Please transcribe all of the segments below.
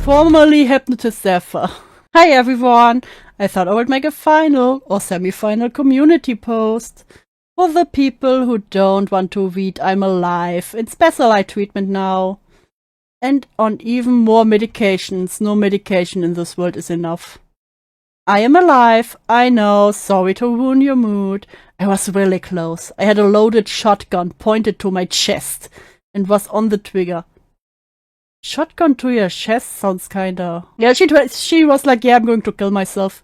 Formerly Hypnotist Sappho. Hi everyone! I thought I would make a final or semi-final community post for the people who don't want to read I'm alive in specialized treatment now. And on even more medications. No medication in this world is enough. I am alive, I know, sorry to ruin your mood. I was really close. I had a loaded shotgun pointed to my chest and was on the trigger. Shotgun to your chest sounds kinda... Yeah, she was like, yeah, I'm going to kill myself.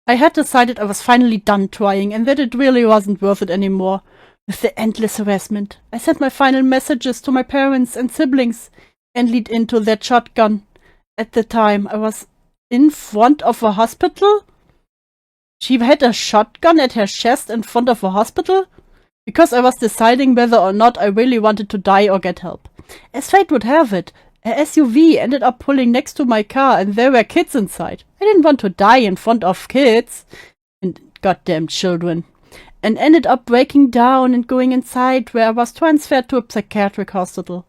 I had decided I was finally done trying and that it really wasn't worth it anymore. With the endless harassment, I sent my final messages to my parents and siblings and lead into that shotgun. At the time, I was in front of a hospital? She had a shotgun at her chest in front of a hospital? Because I was deciding whether or not I really wanted to die or get help. As fate would have it, a SUV ended up pulling next to my car and there were kids inside. I didn't want to die in front of kids and goddamn children. And ended up breaking down and going inside where I was transferred to a psychiatric hospital.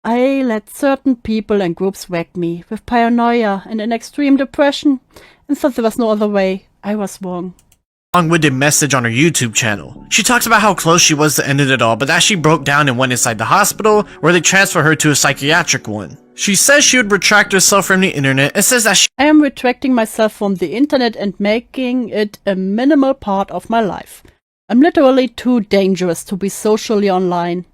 I let certain people and groups whack me with paranoia and an extreme depression and thought there was no other way. I was wrong. Long-winded message on her YouTube channel. She talks about how close she was to ending it all, but that she broke down and went inside the hospital where they transferred her to a psychiatric one. She says she would retract herself from the internet and says that I am retracting myself from the internet and making it a minimal part of my life. I'm literally too dangerous to be socially online.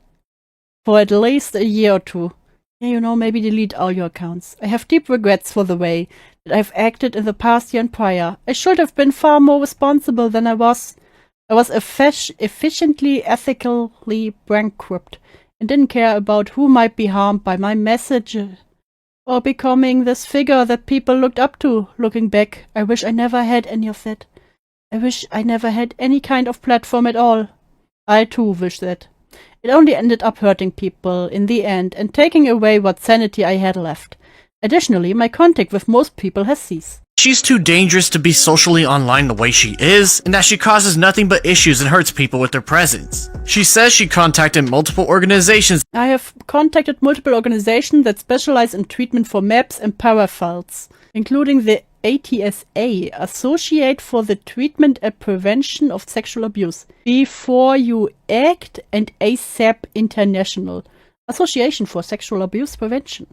For at least a year or two. Yeah, you know, maybe delete all your accounts. I have deep regrets for the way that I've acted in the past year and prior. I should have been far more responsible than I was. I was efficiently, ethically bankrupt and didn't care about who might be harmed by my message or becoming this figure that people looked up to. Looking back, I wish I never had any of that. I wish I never had any kind of platform at all. I too wish that. It only ended up hurting people in the end and taking away what sanity I had left. Additionally, my contact with most people has ceased. She's too dangerous to be socially online the way she is, and that she causes nothing but issues and hurts people with her presence. She says she contacted multiple organizations. I have contacted multiple organizations that specialize in treatment for MAPS and paraphiles, including the ATSA, Associate for the Treatment and Prevention of Sexual Abuse, Before You Act, and ASAP International, Association for Sexual Abuse Prevention.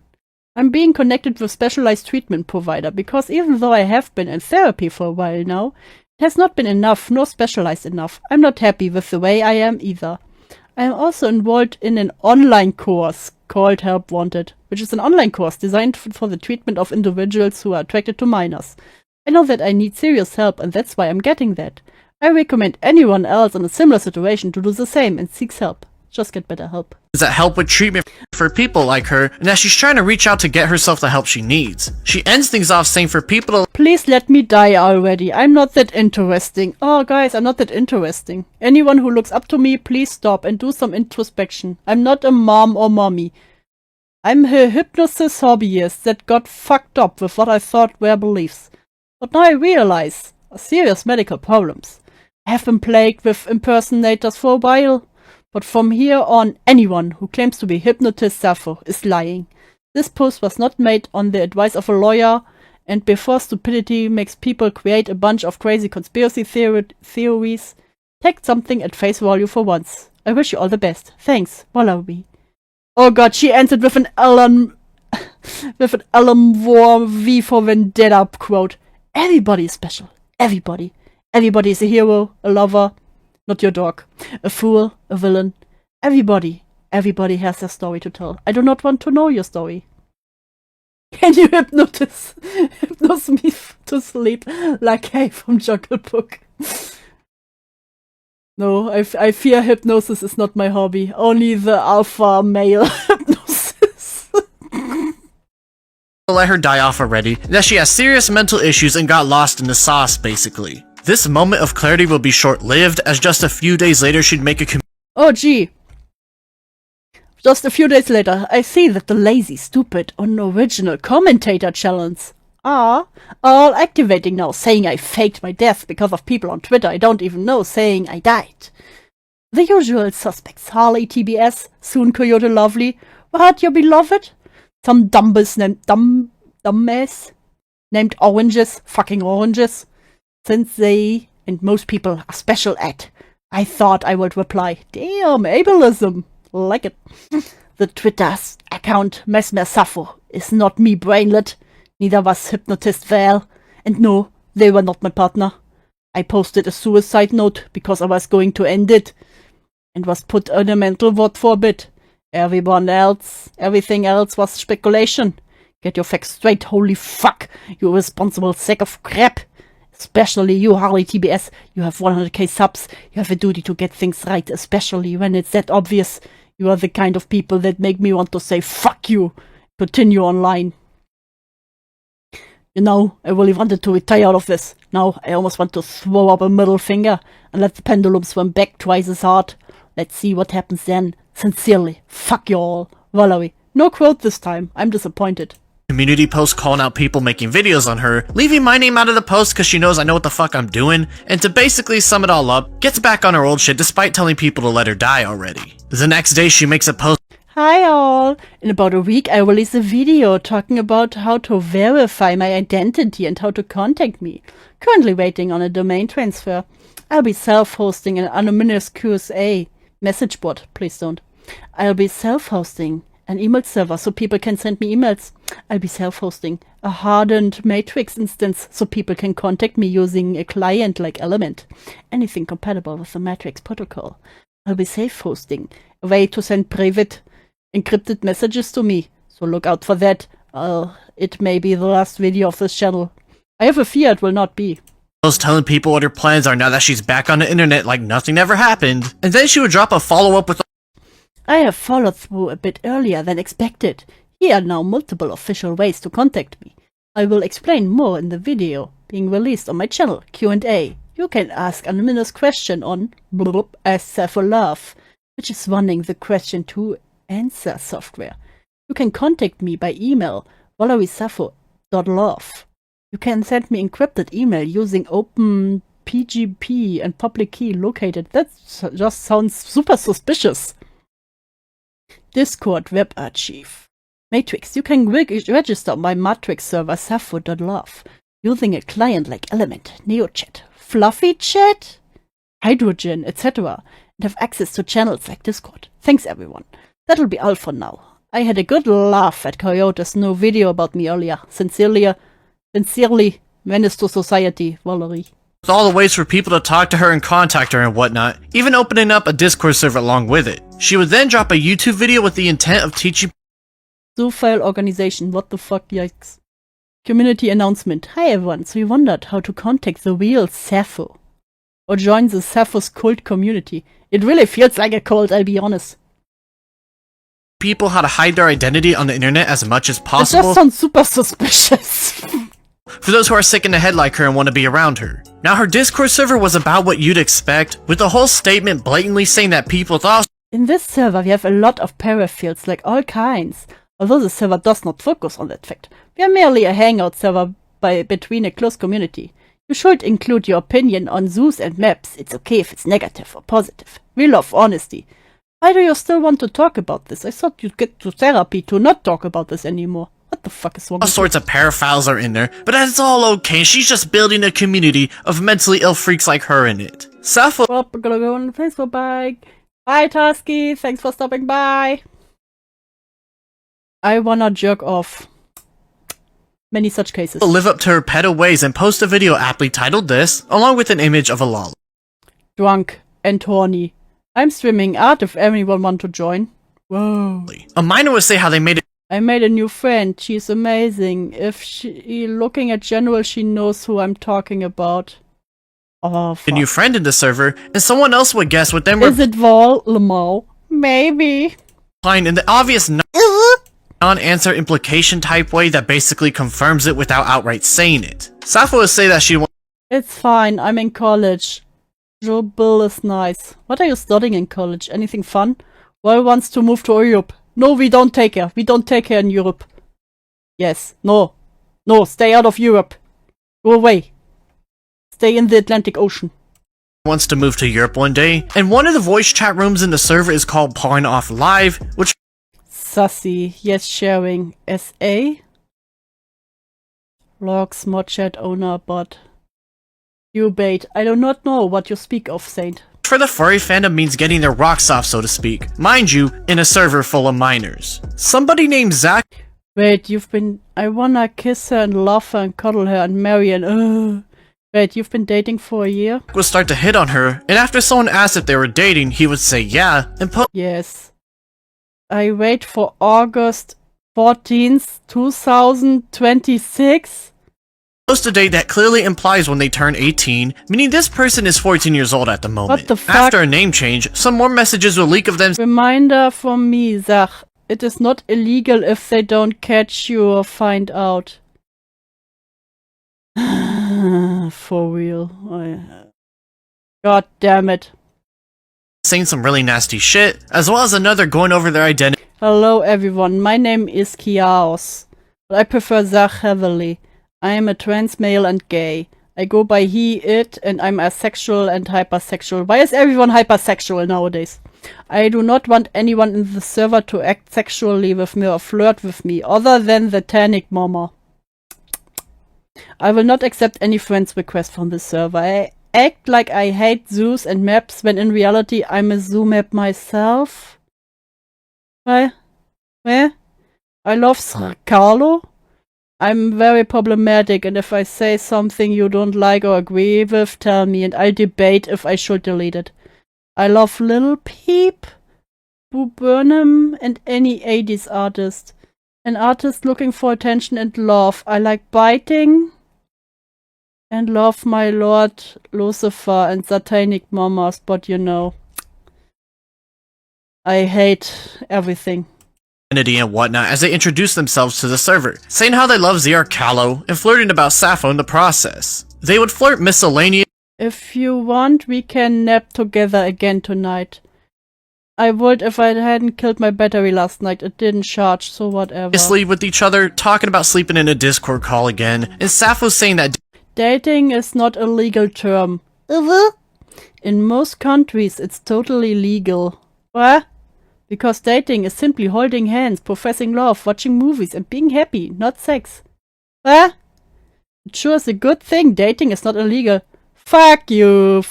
I'm being connected with specialized treatment provider because even though I have been in therapy for a while now, it has not been enough nor specialized enough. I'm not happy with the way I am either. I am also involved in an online course called Help Wanted, which is an online course designed for the treatment of individuals who are attracted to minors. I know that I need serious help and that's why I'm getting that. I recommend anyone else in a similar situation to do the same and seeks help. Just get better help. That help with treatment for people like her, and that she's trying to reach out to get herself the help she needs. She ends things off saying for people to please let me die already. I'm not that interesting. Oh guys, I'm not that interesting. Anyone who looks up to me, please stop and do some introspection. I'm not a mom or mommy. I'm a hypnosis hobbyist that got fucked up with what I thought were beliefs. But now I realize serious medical problems. I have been plagued with impersonators for a while. But from here on, anyone who claims to be Hypnotist Sappho is lying. This post was not made on the advice of a lawyer, and before stupidity makes people create a bunch of crazy conspiracy theories, take something at face value for once. I wish you all the best. Thanks, Wallaby. Oh god, she answered with an Alan War V for Vendetta quote. Everybody is special. Everybody. Everybody is a hero, a lover. Not your dog. A fool, a villain. Everybody has their story to tell. I do not want to know your story. Can you hypnose me to sleep like Hay from Jungle Book? No, I fear hypnosis is not my hobby. Only the alpha male hypnosis. let her die off already, and that she has serious mental issues and got lost in the sauce, basically. This moment of clarity will be short-lived, as just a few days later she'd make a oh gee. Just a few days later, I see that the lazy, stupid, unoriginal commentator challenge are all activating now, saying I faked my death because of people on Twitter I don't even know saying I died. The usual suspects, Harley TBS, soon Coyote Lovely, what, your beloved? Some dumbus named dumbass, named Oranges, fucking Oranges, since they and most people are special at. I thought I would reply, damn, ableism, like it. The Twitter account Mesmer Sappho is not me brainlet, neither was hypnotist Val, and no, they were not my partner. I posted a suicide note because I was going to end it, and was put on a mental ward for a bit. Everything else was speculation. Get your facts straight, holy fuck, you irresponsible sack of crap. Especially you, Harley TBS, you have 100k subs, you have a duty to get things right, especially when it's that obvious. You are the kind of people that make me want to say fuck you, continue online. You know, I really wanted to retire out of this. Now I almost want to throw up a middle finger and let the pendulum swim back twice as hard. Let's see what happens then. Sincerely, fuck you all. Valerie. No quote this time, I'm disappointed. Community post calling out people making videos on her, leaving my name out of the post because she knows I know what the fuck I'm doing, and to basically sum it all up, gets back on her old shit despite telling people to let her die already. The next day she makes a post. Hi all! In about a week I release a video talking about how to verify my identity and how to contact me. Currently waiting on a domain transfer. I'll be self-hosting an anonymous QSA message board, please don't. I'll be self-hosting an email server so people can send me emails. I'll be self-hosting a hardened Matrix instance so people can contact me using a client like Element. Anything compatible with the Matrix protocol. I'll be self-hosting a way to send private encrypted messages to me. So look out for that. It may be the last video of this channel. I have a fear it will not be. Telling people what her plans are now that she's back on the internet like nothing ever happened. And then she would drop a follow-up with I have followed through a bit earlier than expected. Here are now multiple official ways to contact me. I will explain more in the video being released on my channel, Q&A. You can ask anonymous question on Ask Sappho Love, which is running the question to answer software. You can contact me by email, valeriesapho.love. You can send me encrypted email using OpenPGP and public key located. That just sounds super suspicious. Discord web archive. Matrix. You can register on my Matrix server sappho.love using a client like Element, NeoChat, Fluffy Chat, Hydrogen, etc. and have access to channels like Discord. Thanks everyone. That'll be all for now. I had a good laugh at Coyote's new video about me earlier. Sincerely, menace to society, Valerie. With all the ways for people to talk to her and contact her and whatnot, even opening up a Discord server along with it. She would then drop a YouTube video with the intent of teaching Zoofile organization, what the fuck, yikes. Community announcement. Hi everyone, so you wondered how to contact the real Sappho or join the Sappho's cult community. It really feels like a cult, I'll be honest. People how to hide their identity on the internet as much as possible. It just sounds super suspicious. For those who are sick in the head like her and want to be around her. Now her Discord server was about what you'd expect, with the whole statement blatantly saying that people thought. In this server we have a lot of parafields, like all kinds. Although the server does not focus on that fact. We are merely a hangout server between a close community. You should include your opinion on zoos and maps. It's okay if it's negative or positive. We love honesty. Why do you still want to talk about this? I thought you'd get to therapy to not talk about this anymore. What the fuck is wrong All with sorts of paraphiles are in there, but that's all okay. She's just building a community of mentally ill freaks like her in it. Sappho. Well, we're gonna go on Facebook. Bye. Bye, Tusky. Thanks for stopping by. I wanna jerk off. Many such cases. Live up to her pedo ways and post a video aptly titled this, along with an image of a lol. Drunk and horny. I'm streaming art if anyone want to join. Whoa. A minor would say how they made it. I made a new friend. She's amazing. If she looking at general, she knows who I'm talking about. Oh, fuck. A new friend in the server, and someone else would guess what them Is it Val Lamau? Maybe. replying in the obvious non-answer implication type way that basically confirms it without outright saying it. Sappho would say that she It's fine. I'm in college. Joe Bill is nice. What are you studying in college? Anything fun? Well, wants to move to Europe. No, we don't take her. We don't take her in Europe. Yes. No. No, stay out of Europe. Go away. Stay in the Atlantic Ocean. wants to move to Europe one day, and one of the voice chat rooms in the server is called Porn Off Live, which Sussy. Yes, sharing. SA? Logs, modchat owner, bot. You bait. I do not know what you speak of, Saint. For the furry fandom means getting their rocks off, so to speak. Mind you, in a server full of minors. Somebody named Zach Wait, I wanna kiss her and love her and cuddle her and marry and Wait, you've been dating for a year? would start to hit on her, and after someone asked if they were dating, he would say yeah, and Yes. I wait for August 14th, 2026? post a date that clearly implies when they turn 18, meaning this person is 14 years old at the moment. What the fuck? After a name change, some more messages will leak of them Reminder from me, Zach. It is not illegal if they don't catch you or find out. For real. God damn it. saying some really nasty shit, as well as another going over their identity. Hello everyone, my name is Kiaos, but I prefer Zach heavily. I am a trans male and gay. I go by he, it, and I'm asexual and hypersexual. Why is everyone hypersexual nowadays? I do not want anyone in the server to act sexually with me or flirt with me, other than the Tannic Mama. I will not accept any friends request from the server. I act like I hate zoos and maps when in reality I'm a zoo map myself. Where? I love Carlo. I'm very problematic, and if I say something you don't like or agree with, tell me, and I'll debate if I should delete it. I love Lil Peep, Boo Burnham, and any 80s artist. An artist looking for attention and love. I like biting and love my Lord Lucifer and Satanic Mamas, but you know, I hate everything. And whatnot as they introduce themselves to the server, saying how they love ZR Callow and flirting about Sappho in the process. They would flirt miscellaneous. If you want, we can nap together again tonight. I would if I hadn't killed my battery last night. It didn't charge, so whatever. With each other, talking about sleeping in a Discord call again, and Sappho saying that dating is not a legal term. In most countries, it's totally legal. What? Because dating is simply holding hands, professing love, watching movies, and being happy, not sex. What? It sure is a good thing dating is not illegal. Fuck you.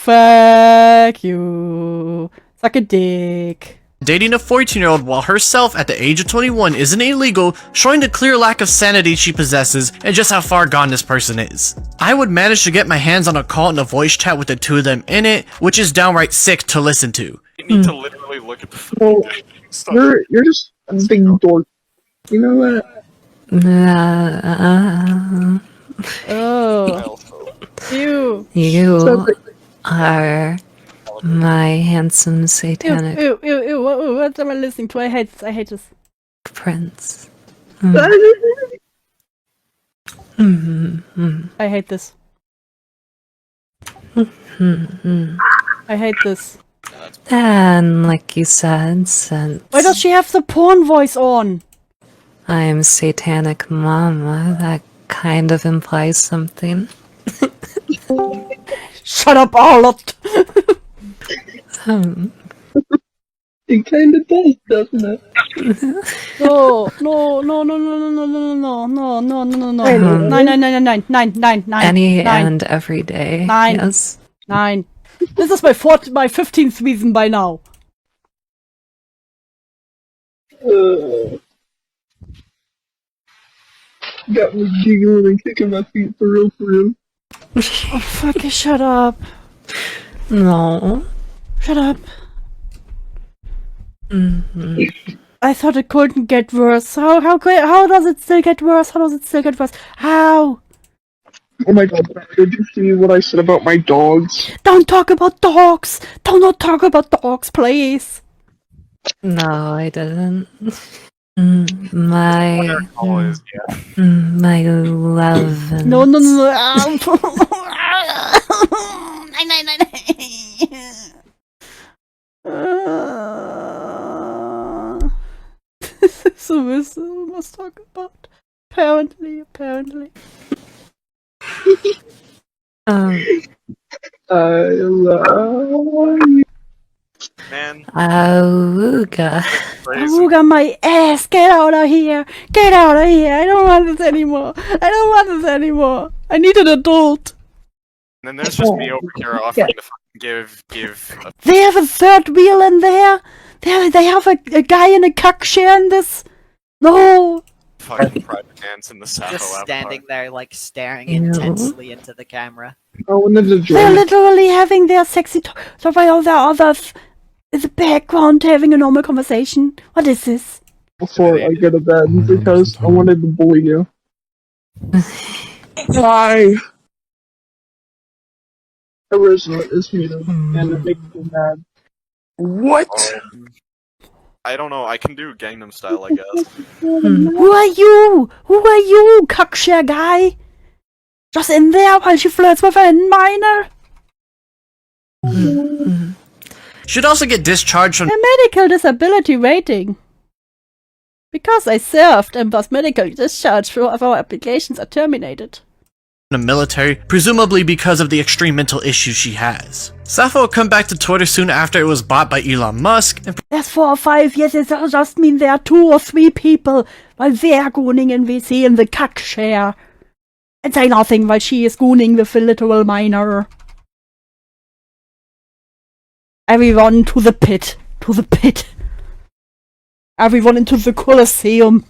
Suck a dick. dating a 14-year-old while herself at the age of 21 isn't illegal, showing the clear lack of sanity she possesses and just how far gone this person is. I would manage to get my hands on a call and a voice chat with the two of them in it, which is downright sick to listen to. You need to literally look at the Well, stuff. you're just a big dork. You know what? Oh. You. You are my handsome satanic Ew, what am I listening to? I hate this. prince. I hate this. I hate this. And like you said, since Why does she have the porn voice on? I'm satanic mama, that kind of implies something. Shut up, Arlott! It kind of does, doesn't it? No. 9. Any and every day. 9. Yes. 9. This is my 15th reason by now. Got me giggling and kicking my feet for real, for real. Oh, fuck it, shut up. No. Shut up. I thought it couldn't get worse. How does it still get worse? How? Oh my god, did you see what I said about my dogs? Don't talk about dogs! Do not talk about dogs, please! No, I didn't. My Always, my love and No. This is a whistle we must talk about. Apparently. I love you. man. Auga. Aruga my ass! Get out of here! Get out of here! I don't want this anymore! I don't want this anymore! I need an adult! And then there's just me over here offering to fucking give a They have a third wheel in there! They have a guy in a cuck chair in this! No! fucking private dance in the Sappho Just standing avatar. there, like, staring Ew. intensely into the camera. I wanted to They're join. literally having their sexy talk while the others in the background having a normal conversation. What is this? Before I go to bed because I wanted to bully you. Hi. Charisma is muted and it makes me mad. What? I don't know, I can do Gangnam Style, I guess. Who are you? Who are you, cockshare guy? Just in there while she flirts with a minor? She'd also get discharged from A medical disability rating. Because I served and was medically discharged, few of our applications are terminated. the military, presumably because of the extreme mental issues she has. Sappho would come back to Twitter soon after it was bought by Elon Musk, and There's 4 or 5 years, it just mean there are 2 or 3 people, while they're gooning in VC in the cuck share. And say nothing while she is gooning with the literal minor. Everyone to the pit. To the pit. Everyone into the Colosseum.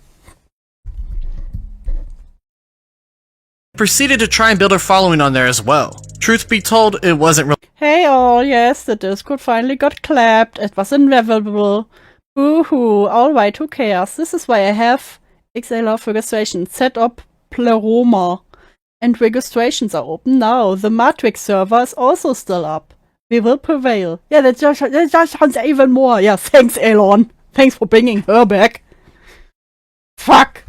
proceeded to try and build her following on there as well. Truth be told, it wasn't real. Hey all, yes, the Discord finally got clapped. It was inevitable. Boo-hoo. Alright, who cares? This is why I have XLR registration set up Pleroma. And registrations are open now. The Matrix server is also still up. We will prevail. Yeah, that just sounds even more. Yeah, thanks Elon. Thanks for bringing her back. Fuck.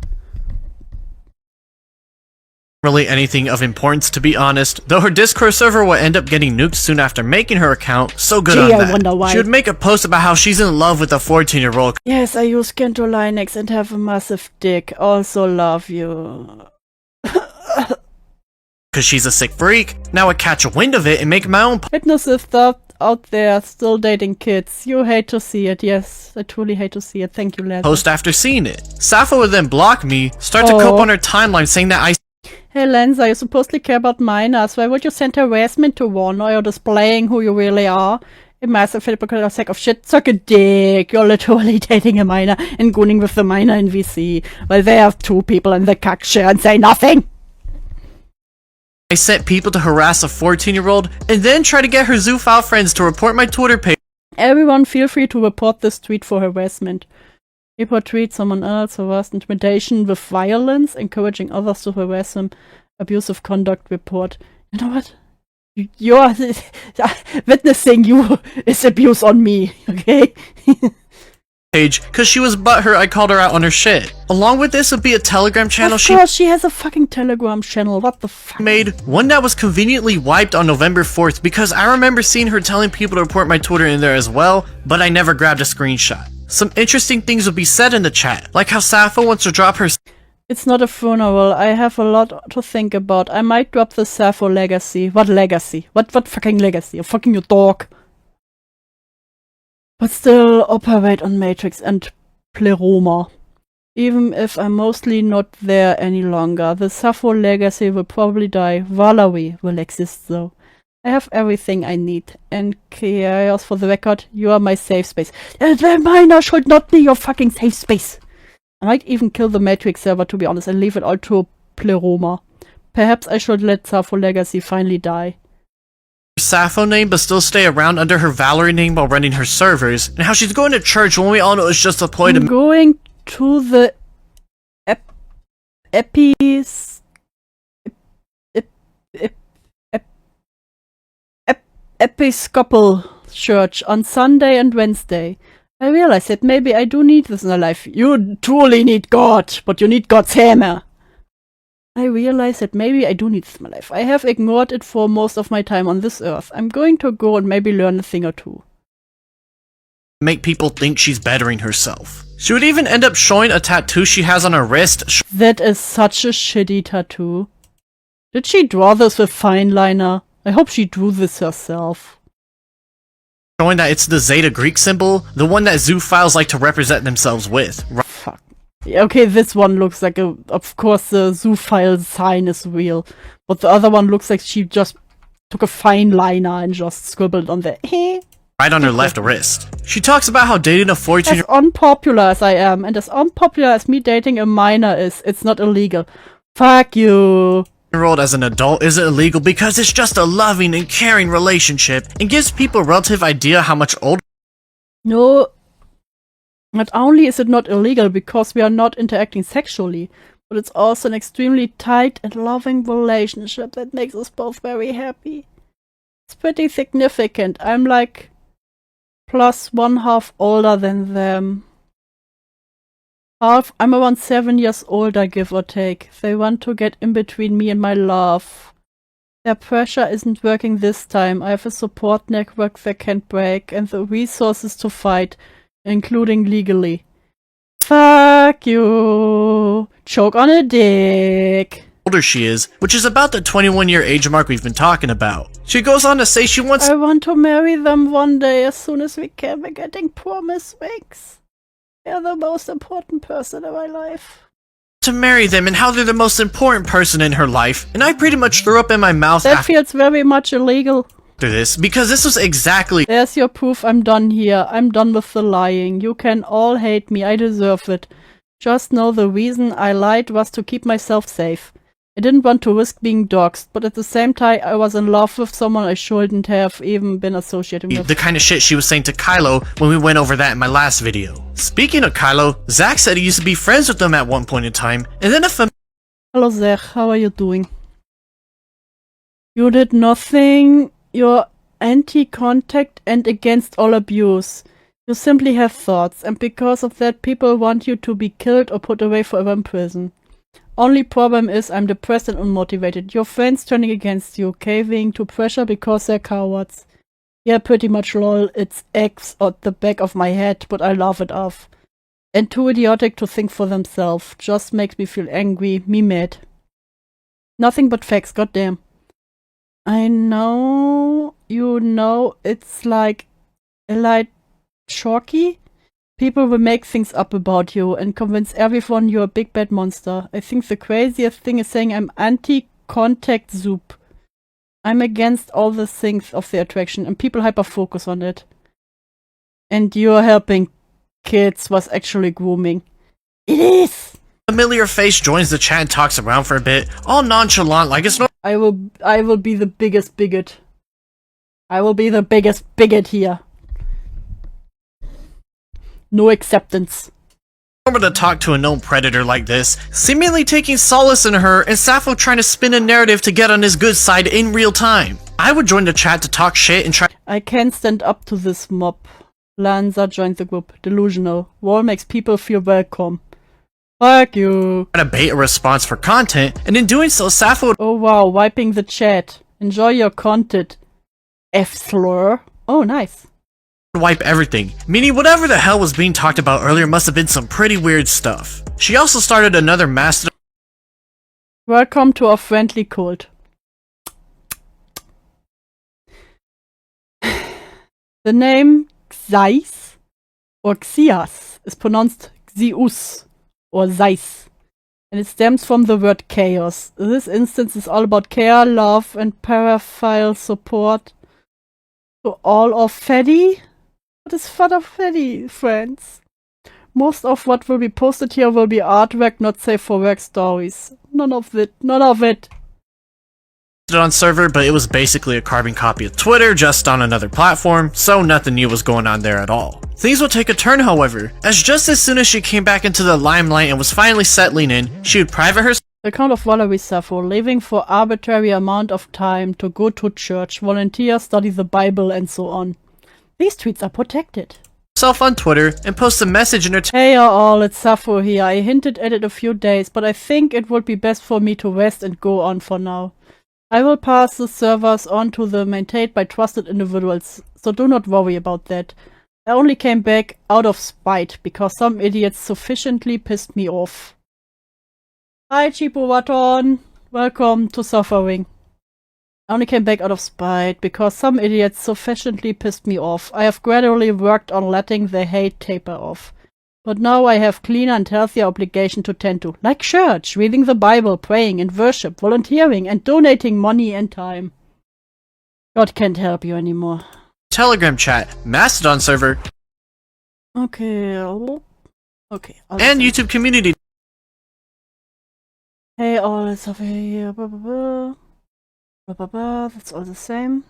Really anything of importance, to be honest, though her Discord server will end up getting nuked soon after making her account, so good Gee, on I that. wonder why. She would make a post about how she's in love with a 14-year-old Yes, I use Gentoo Linux and have a massive dick. Also love you. because she's a sick freak. Now I catch a wind of it and make my own Witnesses out there still dating kids. You hate to see it, yes. I truly hate to see it. Thank you, Lanza. post after seeing it. Sappho would then block me, start to cope on her timeline saying that I Hey Lanza, you supposedly care about minors. Why would you send harassment to one or you're displaying who you really are? A massive hypocritical sack of shit. Suck a dick. You're literally dating a minor and gooning with the minor in VC. While there are 2 people in the cuck share and say nothing. sent people to harass a 14-year-old and then try to get her zoophile friends to report my Twitter page. Everyone feel free to report this tweet for harassment. Report tweet someone else, harassed, intimidation with violence, encouraging others to harass him, abusive conduct report. You know what? You're witnessing you is abuse on me, okay? Page because she was butthurt I called her out on her shit. Along with this would be a Telegram channel Of she course, she has a fucking Telegram channel. What the fuck? made, one that was conveniently wiped on November 4th because I remember seeing her telling people to report my Twitter in there as well, but I never grabbed a screenshot. Some interesting things would be said in the chat, like how Sappho wants to drop her It's not a funeral. I have a lot to think about. I might drop the Sappho legacy. What legacy? What fucking legacy? I'm fucking your dog. But still operate on Matrix and Pleroma. Even if I'm mostly not there any longer, the Sappho legacy will probably die. Valerie will exist though. I have everything I need. And Chaos, for the record, you are my safe space. The minor should not be your fucking safe space. I might even kill the Matrix server, to be honest, and leave it all to Pleroma. Perhaps I should let Sappho legacy finally die. Sappho name but still stay around under her Valerie name while running her servers, and how she's going to church when we all know it's just a ploy to I'm going to the Episcopal Church on Sunday and Wednesday. I realize that maybe I do need this in my life. You truly need God, but you need God's hammer. I realize that maybe I do need this in my life. I have ignored it for most of my time on this earth. I'm going to go and maybe learn a thing or two. make people think she's bettering herself. She would even end up showing a tattoo she has on her wrist. That is such a shitty tattoo. Did she draw this with fine liner? I hope she drew this herself. showing that it's the Zeta Greek symbol, the one that zoophiles like to represent themselves with. Fuck. Yeah, okay, this one looks like of course the zoophile sign is real, but the other one looks like she just took a fine liner and just scribbled on the right on her left wrist. She talks about how dating a 14-year-old as unpopular as I am, and as unpopular as me dating a minor is, it's not illegal. Fuck you. as an adult isn't illegal because it's just a loving and caring relationship and gives people a relative idea how much older. No, not only is it not illegal because we are not interacting sexually, but it's also an extremely tight and loving relationship that makes us both very happy. It's pretty significant. I'm like plus 1/2 older than them. I'm around 7 years older, give or take. They want to get in between me and my love. Their pressure isn't working this time. I have a support network they can't break and the resources to fight, including legally. Fuck you. Choke on a dick. Older she is, which is about the 21-year age mark we've been talking about. She goes on to say she wants I want to marry them one day as soon as we can. We're getting promise rings. They're the most important person in my life. to marry them and how they're the most important person in her life, and I pretty much threw up in my mouth That feels very much illegal. after this, because this was exactly There's your proof. I'm done here. I'm done with the lying. You can all hate me. I deserve it. Just know the reason I lied was to keep myself safe. I didn't want to risk being doxxed, but at the same time I was in love with someone I shouldn't have even been associated with. the kind of shit she was saying to Kylo when we went over that in my last video. Speaking of Kylo, Zach said he used to be friends with them at one point in time, and then Hello Zach, how are you doing? You did nothing. You're anti-contact and against all abuse. You simply have thoughts, and because of that people want you to be killed or put away forever in prison. Only problem is I'm depressed and unmotivated. Your friends turning against you, caving to pressure because they're cowards. Yeah, pretty much lol. It's X at the back of my head, but I laugh it off. And too idiotic to think for themselves. Just makes me feel angry, me mad. Nothing but facts, goddamn. I know, you know, it's like chalky. People will make things up about you and convince everyone you're a big bad monster. I think the craziest thing is saying I'm anti-contact zoop. I'm against all the things of the attraction and people hyper-focus on it. And you're helping kids was actually grooming. It is! familiar face joins the chat and talks around for a bit, all nonchalant like it's I will be the biggest bigot. I will be the biggest bigot here. No acceptance. normal to talk to a known predator like this, seemingly taking solace in her and Sappho trying to spin a narrative to get on his good side in real time. I would join the chat to talk shit and try I can't stand up to this mob. Lanza joined the group. Delusional. War makes people feel welcome. Fuck you. to bait a response for content, and in doing so, Sappho would Oh wow, wiping the chat. Enjoy your content. F-slur. Oh, nice. wipe everything, meaning whatever the hell was being talked about earlier must have been some pretty weird stuff. She also started another master Welcome to our friendly cult. The name Xais or Xias is pronounced Xius or Zeis, and it stems from the word chaos. This instance is all about care, love, and paraphile support to all of Freddy. What is Father Freddy, friends? Most of what will be posted here will be artwork, not safe for work stories. None of it. None of it. on server, but it was basically a carbon copy of Twitter, just on another platform, so nothing new was going on there at all. Things would take a turn, however, as just as soon as she came back into the limelight and was finally settling in, she would private herself Account of Valerie Sappho, living for arbitrary amount of time to go to church, volunteer, study the Bible, and so on. These tweets are protected. on Twitter and post a message in her Hey all, it's Sappho here. I hinted at it a few days, but I think it would be best for me to rest and go on for now. I will pass the servers on to the maintained by trusted individuals, so do not worry about that. I only came back out of spite, because some idiots sufficiently pissed me off. Hi Chipo Waton, welcome to Suffering. I only came back out of spite, because some idiots sufficiently pissed me off. I have gradually worked on letting the hate taper off. But now I have cleaner and healthier obligation to tend to, like church, reading the Bible, praying and worship, volunteering, and donating money and time. God can't help you anymore. Telegram chat, Mastodon server, Okay. Okay. and YouTube community. Hey, all is over here. Blah, blah, blah. Blah, blah, blah. That's all the same.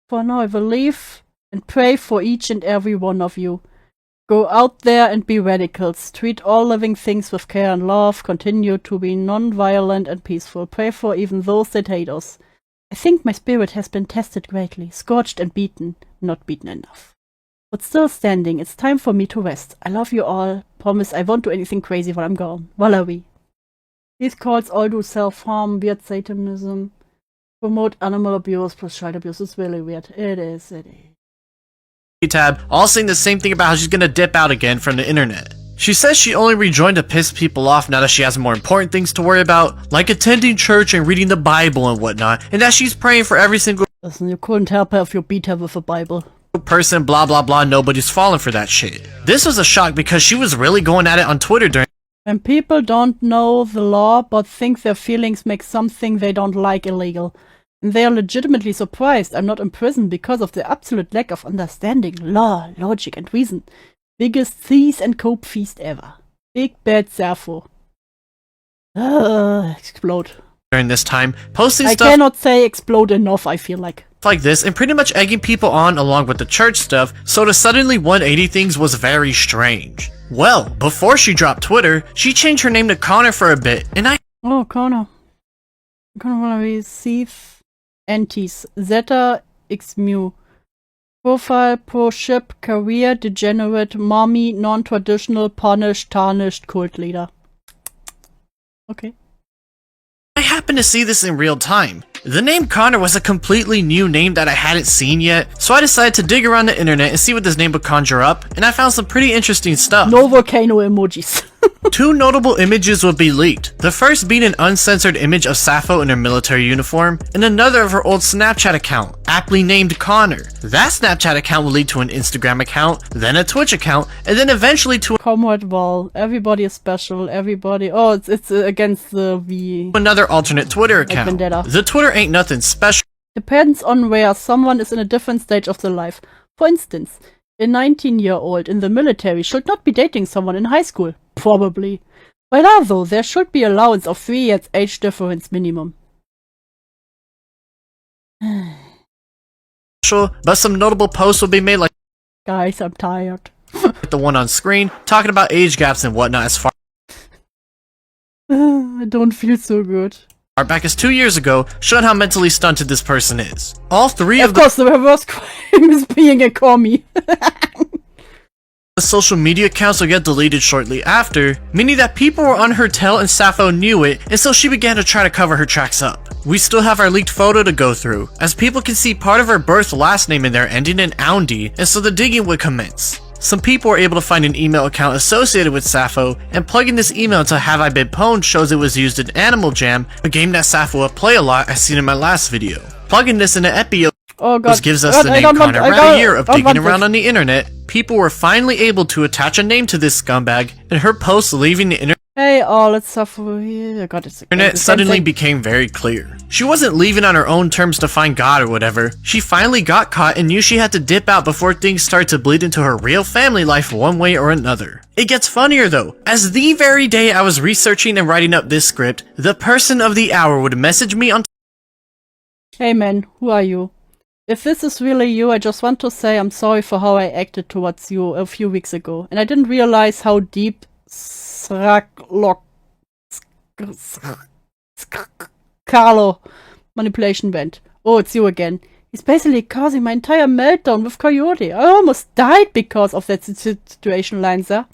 For now, I will leave and pray for each and every one of you. Go out there and be radicals. Treat all living things with care and love. Continue to be non-violent and peaceful. Pray for even those that hate us. I think my spirit has been tested greatly, scorched and beaten, not beaten enough. But still standing, it's time for me to rest. I love you all. Promise I won't do anything crazy while I'm gone. Valerie. These calls all do self-harm, weird satanism, promote animal abuse plus child abuse. It's really weird. It is. Tab, all saying the same thing about how she's gonna dip out again from the internet. She says she only rejoined to piss people off now that she has more important things to worry about, like attending church and reading the Bible and whatnot, and that she's praying for every single Listen, you couldn't help her if you beat her with a Bible. person, blah blah blah, nobody's falling for that shit. This was a shock because she was really going at it on Twitter during When people don't know the law but think their feelings make something they don't like illegal, and they are legitimately surprised I'm not in prison because of the absolute lack of understanding law, logic, and reason. Biggest tease and cope feast ever. Big bad Sappho. Explode. during this time, posting I stuff cannot say explode enough, I feel like. like this and pretty much egging people on along with the church stuff, so to suddenly 180 things was very strange. Well, before she dropped Twitter, she changed her name to Connor for a bit, and Oh, Connor. Connor will receive antis. Zeta X mu. Profile, pro-ship, career, degenerate, mommy, non-traditional, punished, tarnished, cult leader. Okay. I happened to see this in real time. The name Connor was a completely new name that I hadn't seen yet, so I decided to dig around the internet and see what this name would conjure up, and I found some pretty interesting stuff. No volcano emojis. Two notable images would be leaked, the first being an uncensored image of Sappho in her military uniform, and another of her old Snapchat account, aptly named Connor. That Snapchat account would lead to an Instagram account, then a Twitch account, and then eventually to Comrade Wall. Everybody is special. Everybody. Oh, it's against the V. another alternate Twitter account. Vendetta. The Twitter ain't nothing special. Depends on where someone is in a different stage of their life. For instance, a 19-year-old in the military should not be dating someone in high school. Probably. Well, although there should be allowance of 3 years age difference minimum. But some notable posts will be made like Guys, I'm tired. the one on screen, talking about age gaps and whatnot as far I don't feel so good. back as 2 years ago, showing how mentally stunted this person is. All three Of of the course, the reverse crime is being a commie. social media accounts will get deleted shortly after, meaning that people were on her tail and Sappho knew it, and so she began to try to cover her tracks up. We still have our leaked photo to go through, as people can see part of her birth last name in there ending in Aundy, and so the digging would commence. Some people were able to find an email account associated with Sappho, and plugging this email into Have I Been Pwned shows it was used in Animal Jam, a game that Sappho would play a lot as seen in my last video. Plugging this into Epio Oh god. gives us God, the I name don't Connor. want- I Around don't- a year of I don't digging want around this. on the internet, people were finally able to attach a name to this scumbag, and her post leaving the Hey, oh, let's suffer here. God, it's internet the same suddenly thing. became very clear. She wasn't leaving on her own terms to find God or whatever. She finally got caught and knew she had to dip out before things started to bleed into her real family life one way or another. It gets funnier though, as the very day I was researching and writing up this script, the person of the hour would message me on Hey man, who are you? If this is really you, I just want to say I'm sorry for how I acted towards you a few weeks ago. And I didn't realize how deep Carlo manipulation went. Oh, it's you again. He's basically causing my entire meltdown with Coyote. I almost died because of that situation, Lanza.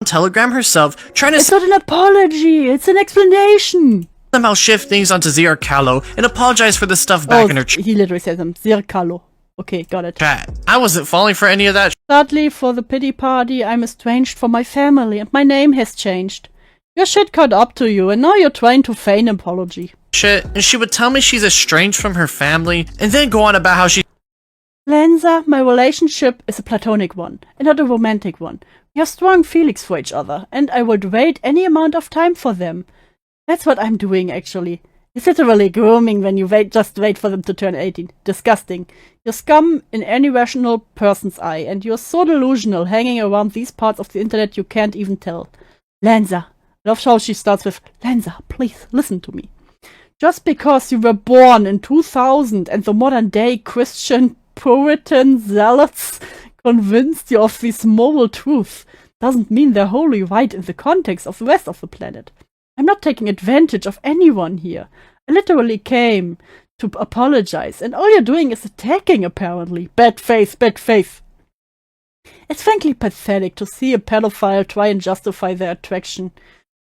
Telegram herself, trying to It's not an apology, it's an explanation. somehow shift things onto Zr Callo and apologize for the stuff back in her He literally says them. Zir Carlo. Okay, got it. chat. I wasn't falling for any of that Sadly, for the pity party, I'm estranged from my family and my name has changed. Your shit caught up to you, and now you're trying to feign apology. shit, and she would tell me she's estranged from her family, and then go on about how she Lanza, my relationship is a platonic one, and not a romantic one. We have strong feelings for each other, and I would wait any amount of time for them. That's what I'm doing, actually. It's literally grooming when you just wait for them to turn 18. Disgusting. You're scum in any rational person's eye, and you're so delusional hanging around these parts of the internet you can't even tell. Lanza. I love how she starts with, Lanza, please, listen to me. Just because you were born in 2000 and the modern day Christian Puritan zealots convinced you of this moral truth doesn't mean they're wholly right in the context of the rest of the planet. I'm not taking advantage of anyone here. I literally came to apologize, and all you're doing is attacking, apparently. Bad faith, bad faith. It's frankly pathetic to see a pedophile try and justify their attraction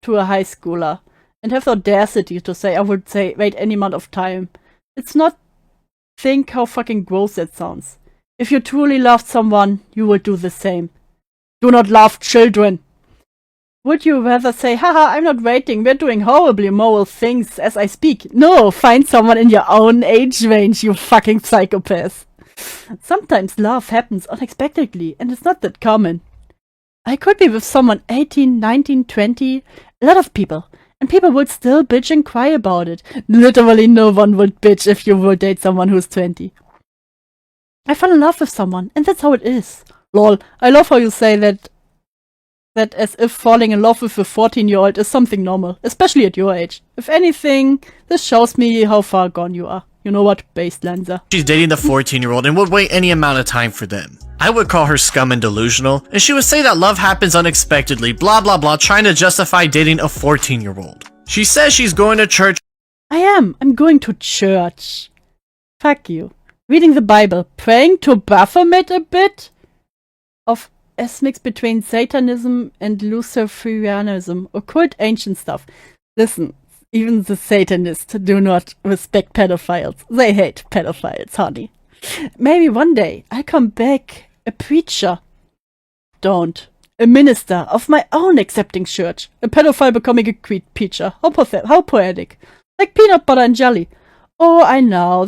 to a high schooler and have the audacity to say, I would say, wait any amount of time. It's not. Think how fucking gross that sounds. If you truly loved someone, you would do the same. Do not love children. Would you rather say, haha, I'm not waiting, we're doing horribly immoral things as I speak? No, find someone in your own age range, you fucking psychopath. Sometimes love happens unexpectedly, and it's not that common. I could be with someone 18, 19, 20, a lot of people, and people would still bitch and cry about it. Literally no one would bitch if you would date someone who's 20. I fell in love with someone, and that's how it is. Lol, I love how you say that as if falling in love with a 14-year-old is something normal, especially at your age. If anything, this shows me how far gone you are. You know what, based Lanza. she's dating the 14-year-old and would wait any amount of time for them. I would call her scum and delusional, and she would say that love happens unexpectedly, blah blah blah, trying to justify dating a 14-year-old. She says she's going to church. I'm going to church. Fuck you. Reading the Bible, praying to Baphomet a bit? Of as mix between Satanism and Luciferianism, occult ancient stuff. Listen, even the Satanists do not respect pedophiles. They hate pedophiles, honey. Maybe one day I'll come back a preacher. Don't. A minister of my own accepting church. A pedophile becoming a preacher. How poetic. Like peanut butter and jelly. Oh, I know,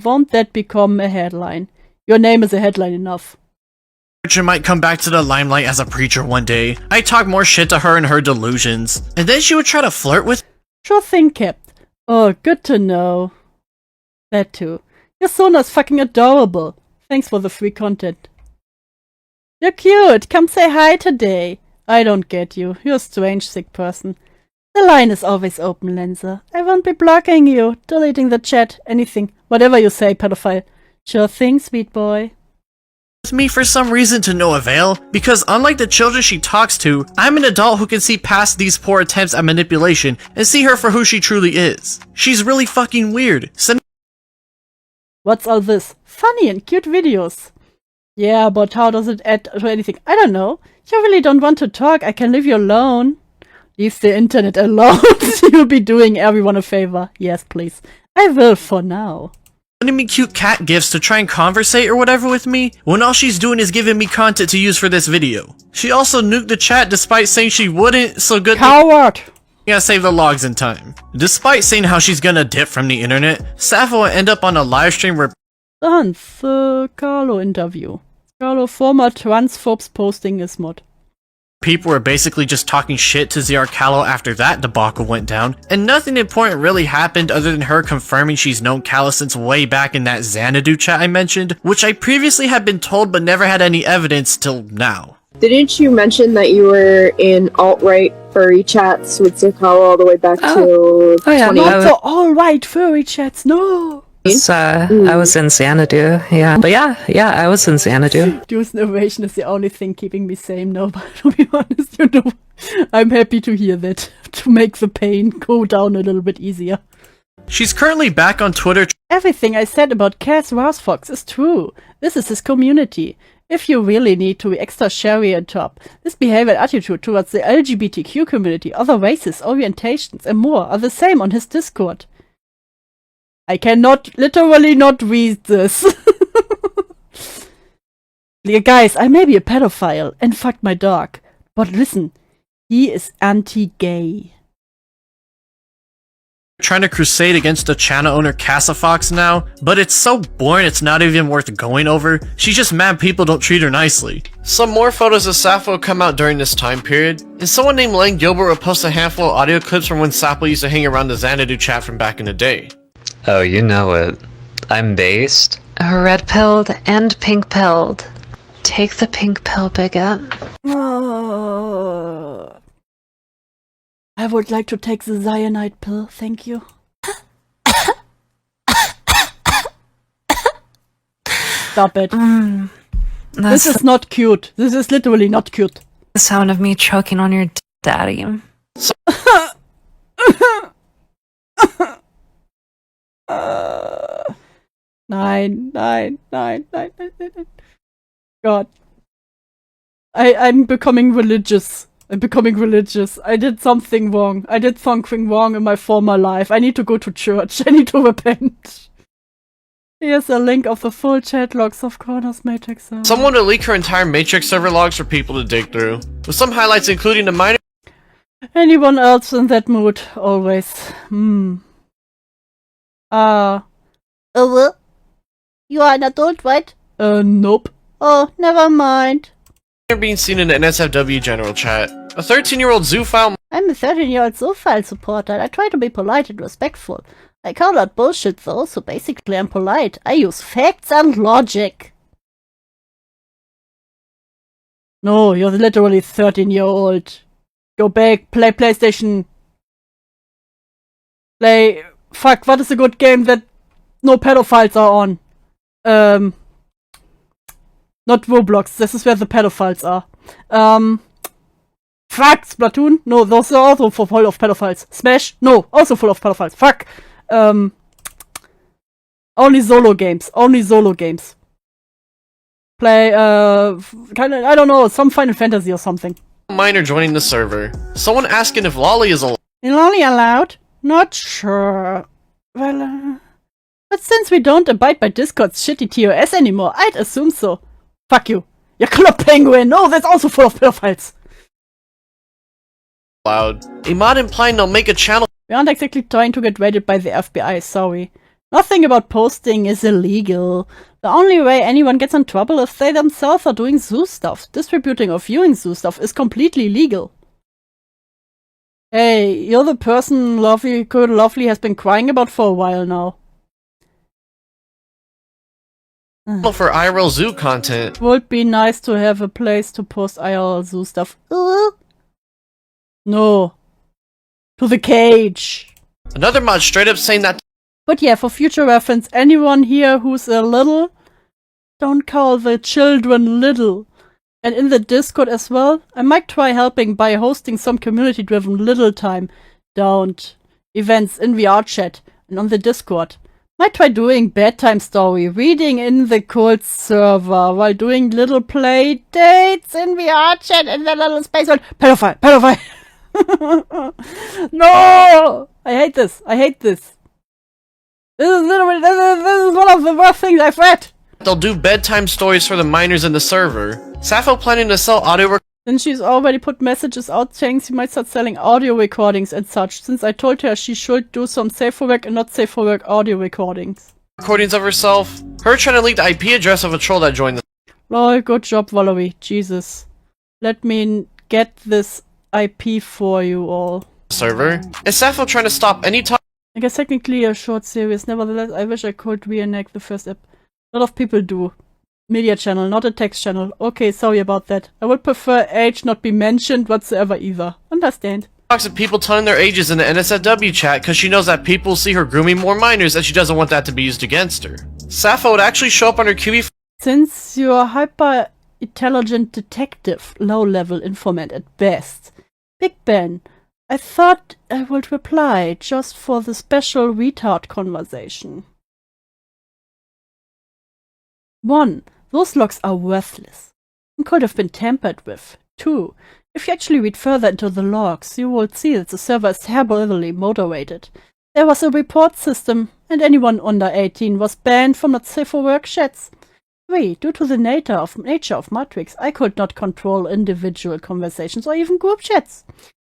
won't that become a headline? Your name is a headline enough. Preacher might come back to the limelight as a preacher one day. I talk more shit to her and her delusions, and then she would try to flirt with. Sure thing, Cap. Oh, good to know. That too. Your Sona's fucking adorable. Thanks for the free content. You're cute. Come say hi today. I don't get you. You're a strange, sick person. The line is always open, Lanza. I won't be blocking you, deleting the chat, anything. Whatever you say, pedophile. Sure thing, sweet boy. With me for some reason to no avail, because unlike the children she talks to, I'm an adult who can see past these poor attempts at manipulation and see her for who she truly is. She's really fucking weird. What's all this? Funny and cute videos. Yeah, but how does it add to anything? I don't know. You really don't want to talk, I can leave you alone. Leave the internet alone. You'll be doing everyone a favor. Yes, please. I will for now. Sending me cute cat gifts to try and conversate or whatever with me, when all she's doing is giving me content to use for this video. She also nuked the chat despite saying she wouldn't, so good Coward! Yeah, save the logs in time. Despite saying how she's gonna dip from the internet, Sappho will end up on a livestream where Hans, the Karl interview. Karl, former transphobes posting his mod. people were basically just talking shit to Karl after that debacle went down, and nothing important really happened other than her confirming she's known Karl since way back in that Xanadu chat I mentioned, which I previously had been told but never had any evidence till now. Didn't you mention that you were in alt-right furry chats with Sir Karl all the way back to yeah, 20? Not the alright furry chats, no! I was in Xanadu, yeah. But yeah, I was in Xanadu. Dude's narration is the only thing keeping me sane now, but to be honest, I'm happy to hear that, to make the pain go down a little bit easier. She's currently back on Twitter. Everything I said about Cass Rossfox is true. This is his community. If you really need to be extra sherry and top, this behavior and attitude towards the LGBTQ community, other races, orientations, and more are the same on his Discord. I cannot literally not read this. Guys, I may be a pedophile and fucked my dog, But listen, he is anti-gay. Trying to crusade against the channel owner Cassafox now, but it's so boring it's not even worth going over. She's just mad people don't treat her nicely. Some more photos of Sappho come out during this time period, and someone named Lang Gilbert will post a handful of audio clips from when Sappho used to hang around the Xanadu chat from back in the day. Oh, you know it. I'm based. Red-pilled and pink-pilled. Take the pink pill, bigot. I would like to take the cyanide pill, thank you. Stop it. That's This is not cute. This is literally not cute. the sound of me choking on your daddy. Nein. God. I'm becoming religious. I did something wrong. I did something wrong in my former life. I need to go to church. I need to repent. Here's a link of the full chat logs of Connors Matrix server. Someone will leak her entire Matrix server logs for people to dig through, with some highlights including the minor Anyone else in that mood? Always. What? You are an adult, right? Nope. Oh, never mind. being seen in the NSFW general chat. A 13-year-old zoophile I'm a 13-year-old Zoophile supporter and I try to be polite and respectful. I call out bullshit though, so basically I'm polite. I use facts and logic. No, you're literally 13-year-old. Go back, play PlayStation. Fuck, what is a good game that no pedophiles are on? Not Roblox, this is where the pedophiles are. Fuck, Splatoon? No, those are also full of pedophiles. Smash? No, also full of pedophiles. Fuck. Only solo games. Play, kinda, I don't know, some Final Fantasy or something. minor joining the server. Someone asking if Lolly is allowed. Is Lolly allowed? Not sure. Well, but since we don't abide by Discord's shitty TOS anymore, I'd assume so. Fuck you. You Club Penguin! No, that's also full of pedophiles! A mod implying they'll make a channel We aren't exactly trying to get raided by the FBI, sorry. Nothing about posting is illegal. The only way anyone gets in trouble is if they themselves are doing zoo stuff. Distributing or viewing zoo stuff is completely legal. Hey, you're the person Lovely has been crying about for a while now. for IRL zoo content. Would be nice to have a place to post IRL zoo stuff. No. To the cage. Another mod straight up saying that But yeah, for future reference, anyone here who's a little, don't call the children little. And in the Discord as well, I might try helping by hosting some community-driven little time don't events in VR chat and on the Discord. Might try doing bedtime story, reading in the cult server, while doing little play dates in VR chat in the little space world. Pedophile! No! I hate this. This is one of the worst things I've read. they'll do bedtime stories for the minors in the server. Sappho planning to sell audio Then she's already put messages out saying she might start selling audio recordings and such, since I told her she should do some safe for work and not safe for work audio recordings. recordings of herself. Her trying to leak the IP address of a troll that joined the Lol, good job, Valerie. Jesus. Let me get this IP for you all. server. Is Sappho trying to stop any talk I guess technically a short series, nevertheless I wish I could reenact the first ep. A lot of people do. Media channel, not a text channel. Okay, sorry about that. I would prefer age not be mentioned whatsoever either. Understand. talks of people telling their ages in the NSFW chat because she knows that people see her grooming more minors and she doesn't want that to be used against her. Sappho would actually show up on her QB Since you're a hyper-intelligent detective, low-level informant at best, Big Ben, I thought I would reply just for the special retard conversation. 1. Those logs are worthless and could have been tampered with. 2. If you actually read further into the logs, you will see that the server is heavily moderated. There was a report system, and anyone under 18 was banned from not safe for work chats. 3. Due to the nature of Matrix, I could not control individual conversations or even group chats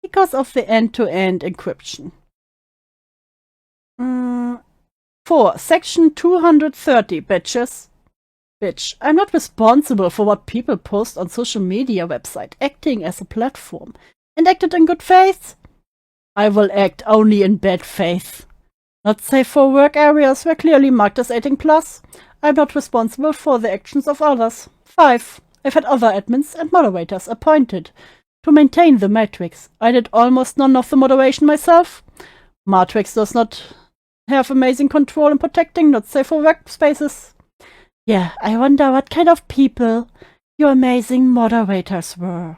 because of the end-to-end encryption. 4. Section 230, bitches. Bitch, I'm not responsible for what people post on social media website, acting as a platform. And acted in good faith? I will act only in bad faith. Not safe for work areas were clearly marked as 18+. I'm not responsible for the actions of others. 5. I've had other admins and moderators appointed to maintain the Matrix. I did almost none of the moderation myself. Matrix does not have amazing control in protecting not safe for workspaces. Yeah, I wonder what kind of people your amazing moderators were.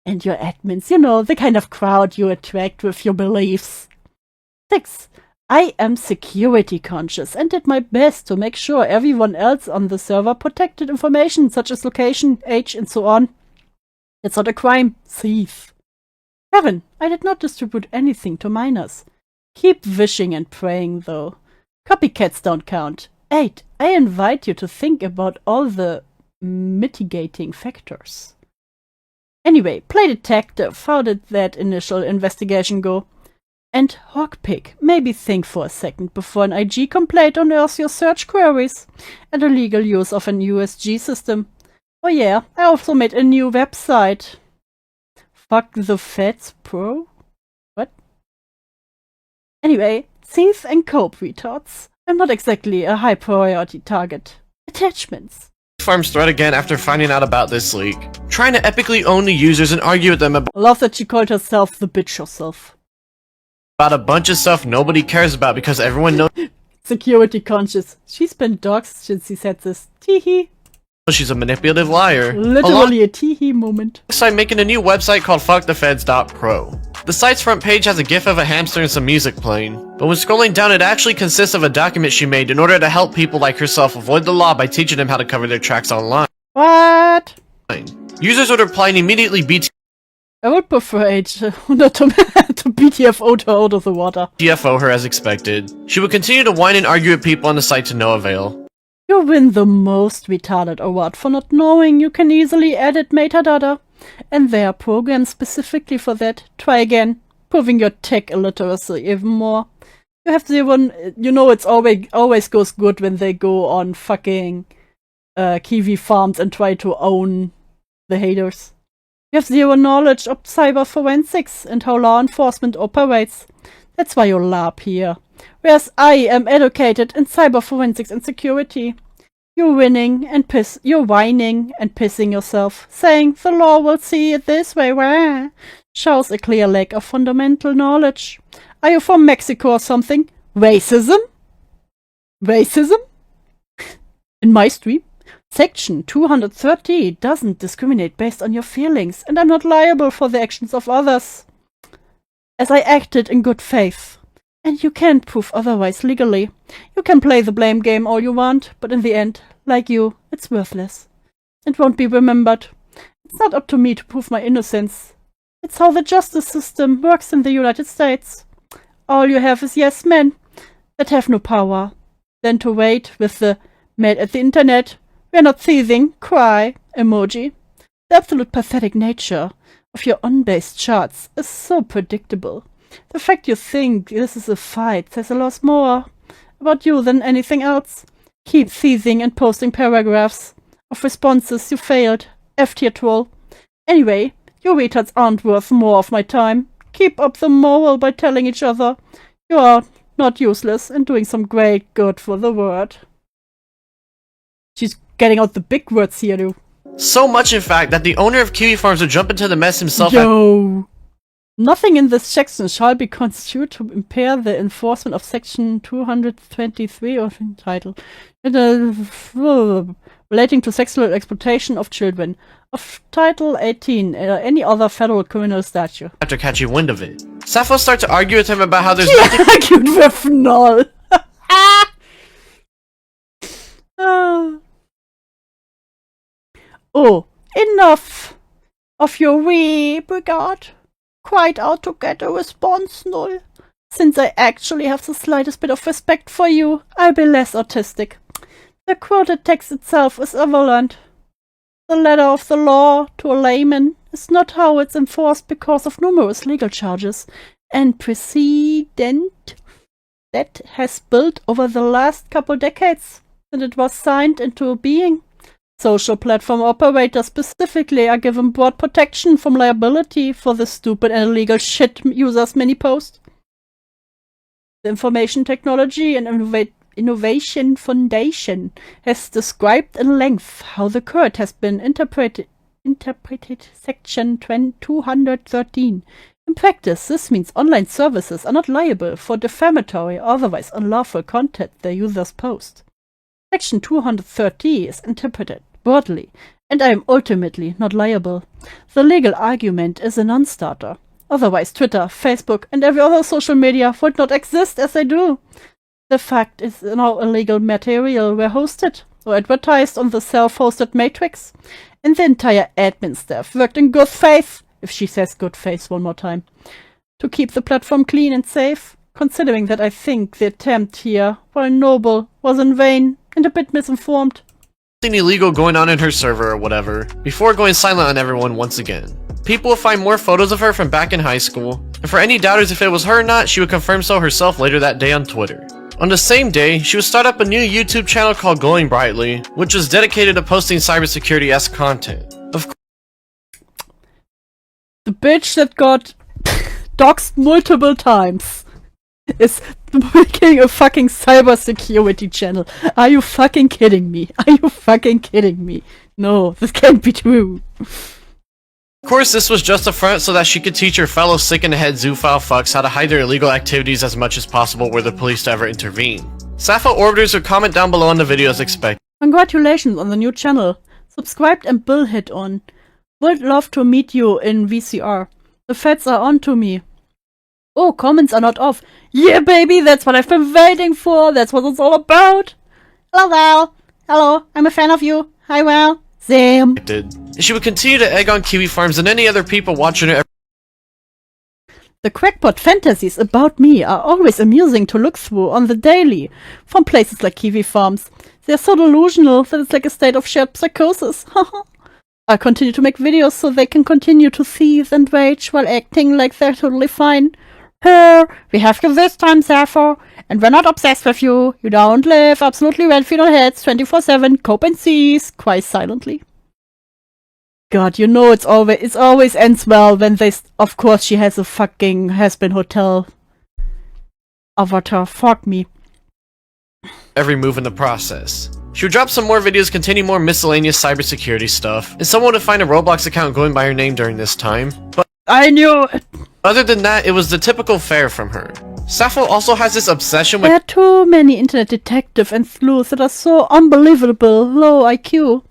And your admins, you know, the kind of crowd you attract with your beliefs. 6. I am security conscious and did my best to make sure everyone else on the server protected information such as location, age, and so on. It's not a crime. Thief. 7. I did not distribute anything to minors. Keep wishing and praying, though. Copycats don't count. 8. I invite you to think about all the mitigating factors. Anyway, play detective. How did that initial investigation go? And Hawkpig, maybe think for a second before an IG complaint unearths your search queries and illegal use of an USG system. Oh yeah, I also made a new website. Fuck the Feds Pro? What? Anyway, thief and cope retards. I'm not exactly a high priority target. Attachments. Farms thread again after finding out about this leak, trying to epically own the users and argue with them I love that she called herself the bitch herself. about a bunch of stuff nobody cares about because everyone knows Security conscious. She's been doxxed since he said this. Teehee. she's a manipulative liar. Literally a teehee moment. Alongside making a new website called fuckthefeds.pro. The site's front page has a gif of a hamster and some music playing, but when scrolling down it actually consists of a document she made in order to help people like herself avoid the law by teaching them how to cover their tracks online. What? Users would reply and immediately I would prefer not to BTFO her out of the water. TFO her as expected. She would continue to whine and argue with people on the site to no avail. You win the most retarded award for not knowing you can easily edit metadata. And there are programs specifically for that. Try again, proving your tech illiteracy even more. You have you know it's always goes good when they go on fucking Kiwi farms and try to own the haters. You have zero knowledge of cyber forensics and how law enforcement operates. That's why you LARP here. Whereas I am educated in cyber forensics and security. You're whining and you're whining and pissing yourself, saying the law will see it this way, wah, shows a clear lack of fundamental knowledge. Are you from Mexico or something? Racism? Racism? In my stream, Section 230 doesn't discriminate based on your feelings, and I'm not liable for the actions of others, as I acted in good faith. And you can't prove otherwise legally. You can play the blame game all you want, but in the end, like you, it's worthless. It won't be remembered. It's not up to me to prove my innocence. It's how the justice system works in the United States. All you have is yes men that have no power. Then to wait with the mad at the internet, we're not thieving, cry, emoji. The absolute pathetic nature of your on-based charts is so predictable. The fact you think this is a fight says a lot more about you than anything else. Keep thieving and posting paragraphs of responses you failed. F-tier troll. Anyway, you retards aren't worth more of my time. Keep up the moral by telling each other you are not useless and doing some great good for the world. She's getting out the big words here, dude. So much, in fact, that the owner of Kiwi Farms would jump into the mess himself. Yo! Nothing in this section shall be construed to impair the enforcement of Section 223 of the title relating to sexual exploitation of children of Title 18 or any other federal criminal statute. After catching wind of it, Sappho starts to argue with him about how there's nothing. Argued with Null. Oh, enough of your wee brigade. Quite out to get a response, Null. Since I actually have the slightest bit of respect for you, I'll be less autistic. The quoted text itself is irrelevant. The letter of the law to a layman is not how it's enforced because of numerous legal charges and precedent that has built over the last couple decades since it was signed into being. Social platform operators specifically are given broad protection from liability for the stupid and illegal shit users many post. The Information Technology and Innovation Foundation has described in length how the court has been interpreted Section 213. In practice, this means online services are not liable for defamatory or otherwise unlawful content their users post. Section 230 is interpreted broadly, and I am ultimately not liable. The legal argument is a non-starter. Otherwise, Twitter, Facebook, and every other social media would not exist as they do. The fact is no illegal material were hosted or advertised on the self-hosted matrix, and the entire admin staff worked in good faith, if she says good faith one more time, to keep the platform clean and safe, considering that I think the attempt here, while noble, was in vain and a bit misinformed. Something illegal going on in her server or whatever, before going silent on everyone once again. People will find more photos of her from back in high school, and for any doubters if it was her or not, she would confirm so herself later that day on Twitter. On the same day, she would start up a new YouTube channel called Glowing Brightly, which was dedicated to posting cybersecurity-esque content. Of course, The bitch that got doxed multiple times is making a fucking cybersecurity channel. Are you fucking kidding me? Are you fucking kidding me? No, this can't be true. Of course, this was just a front so that she could teach her fellow sick-in-the-head zoophile fucks how to hide their illegal activities as much as possible were the police to ever intervene. Sappho orbiters would comment down below on the video as expected. Congratulations on the new channel. Subscribed and bill hit on. Would love to meet you in VCR. The feds are on to me. Oh, comments are not off. Yeah, baby, that's what I've been waiting for. That's what it's all about. Hello, Val. Hello, I'm a fan of you. Hi, Val. Sam. And she would continue to egg on Kiwi Farms and any other people watching her. The crackpot fantasies about me are always amusing to look through on the daily, from places like Kiwi Farms. They're so delusional that it's like a state of shared psychosis. I'll continue to make videos so they can continue to seethe and rage while acting like they're totally fine. Here, we have you this time, Sappho, and we're not obsessed with you. You don't live absolutely red feet on heads 24/7. Cope and seize, cries silently. God, you know it always ends well when they. Of course, she has a fucking has-been hotel avatar. Fuck me. Every move in the process. She would drop some more videos containing more miscellaneous cybersecurity stuff, and someone would find a Roblox account going by her name during this time, but I knew it. Other than that, it was the typical fare from her. Sappho also has this obsession with— There are too many internet detectives and sleuths that are so unbelievable low IQ.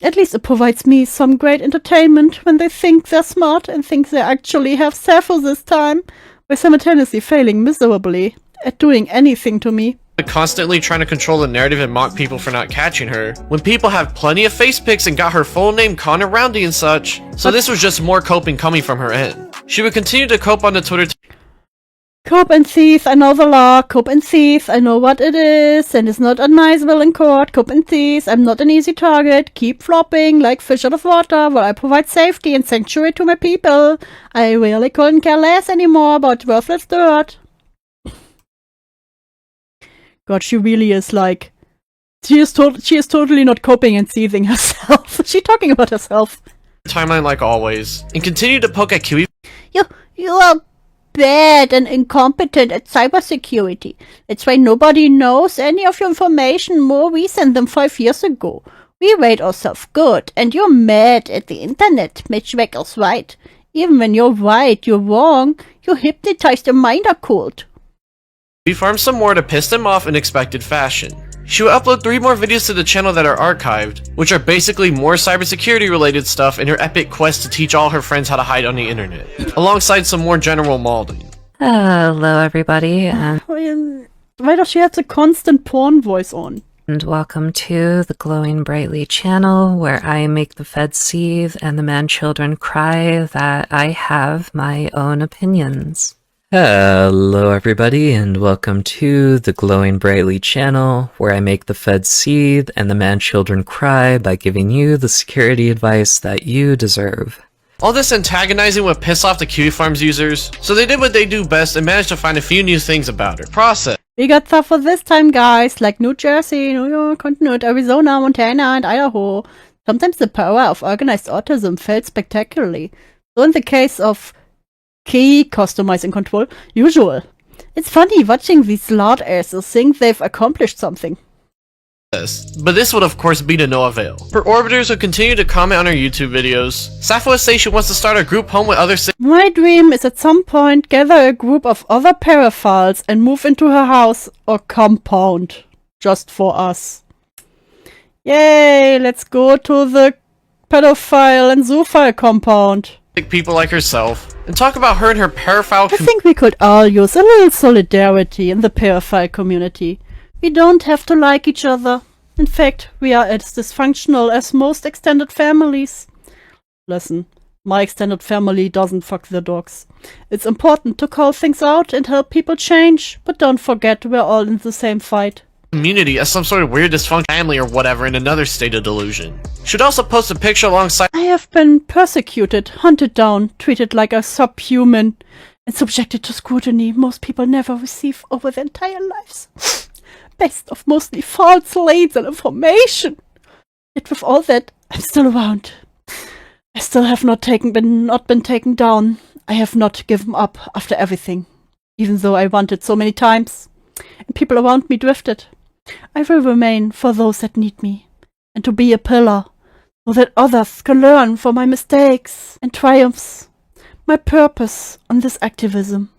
At least it provides me some great entertainment when they think they're smart and think they actually have Sappho this time, by simultaneously failing miserably at doing anything to me. constantly trying to control the narrative and mock people for not catching her, when people have plenty of face pics and got her full name Connor Roundy and such. So this was just more coping coming from her end. She would continue to cope on the Twitter. Cope and thief, I know the law. Cope and thief, I know what it is, and it's not admissible in court. Cope and thief, I'm not an easy target. Keep flopping like fish out of water while I provide safety and sanctuary to my people. I really couldn't care less anymore about worthless dirt. God, she really is like... She is totally not coping and seething herself. She's talking about herself. Timeline like always, and continue to poke at Kiwi. You are bad and incompetent at cybersecurity. That's why nobody knows any of your information more recent than 5 years ago. We rate ourselves good, and you're mad at the internet. Matchmaker's right. Even when you're right, you're wrong. You hypnotized a minor cult. We farmed some more to piss them off in expected fashion. She will upload 3 more videos to the channel that are archived, which are basically more cybersecurity related stuff in her epic quest to teach all her friends how to hide on the internet, alongside some more general mauling. Hello everybody, Why does she have the constant porn voice on? and welcome to the Glowing Brightly channel, where I make the feds seethe and the man children cry that I have my own opinions. Hello everybody and welcome to the Glowing Brightly channel, where I make the feds seethe and the man-children cry by giving you the security advice that you deserve. All this antagonizing would piss off the Cutie Farms users, so they did what they do best and managed to find a few new things about her. Process. We got stuff for this time, guys, like New Jersey, New York, Continent, Arizona, Montana, and Idaho. Sometimes the power of organized autism failed spectacularly. So in the case of key customize and control, usual. It's funny watching these lord asses think they've accomplished something. But this would of course be to no avail. Her orbiters would continue to comment on her YouTube videos. Sappho would say she wants to start a group home with other My dream is at some point gather a group of other paraphiles and move into her house or compound. Just for us. Yay, let's go to the pedophile and zoophile compound. people like herself, and talk about her and her paraphile I think we could all use a little solidarity in the paraphile community. We don't have to like each other. In fact, we are as dysfunctional as most extended families. Listen, my extended family doesn't fuck their dogs. It's important to call things out and help people change, but don't forget we're all in the same fight. Community as some sort of weird dysfunctional family or whatever in another state of delusion. Should also post a picture alongside I have been persecuted, hunted down, treated like a subhuman, and subjected to scrutiny most people never receive over their entire lives. Based off mostly false leads and information. Yet with all that, I'm still around. I still have not been taken down. I have not given up after everything, even though I wanted so many times, and people around me drifted. I will remain for those that need me, and to be a pillar, so that others can learn from my mistakes and triumphs. My purpose on this activism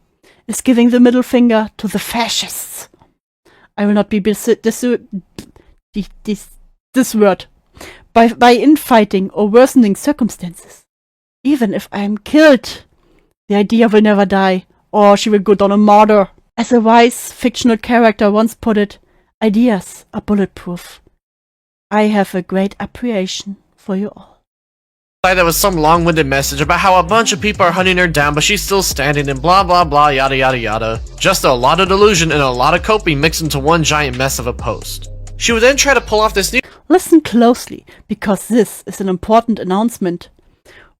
is giving the middle finger to the fascists. I will not be this word by infighting or worsening circumstances. Even if I am killed, the idea will never die, or she will go down a martyr. As a wise fictional character once put it, ideas are bulletproof. I have a great appreciation for you all. that was some long-winded message about how a bunch of people are hunting her down, but she's still standing and blah blah blah yada yada yada. Just a lot of delusion and a lot of coping mixed into one giant mess of a post. She would then try to pull off this new Listen closely, because this is an important announcement.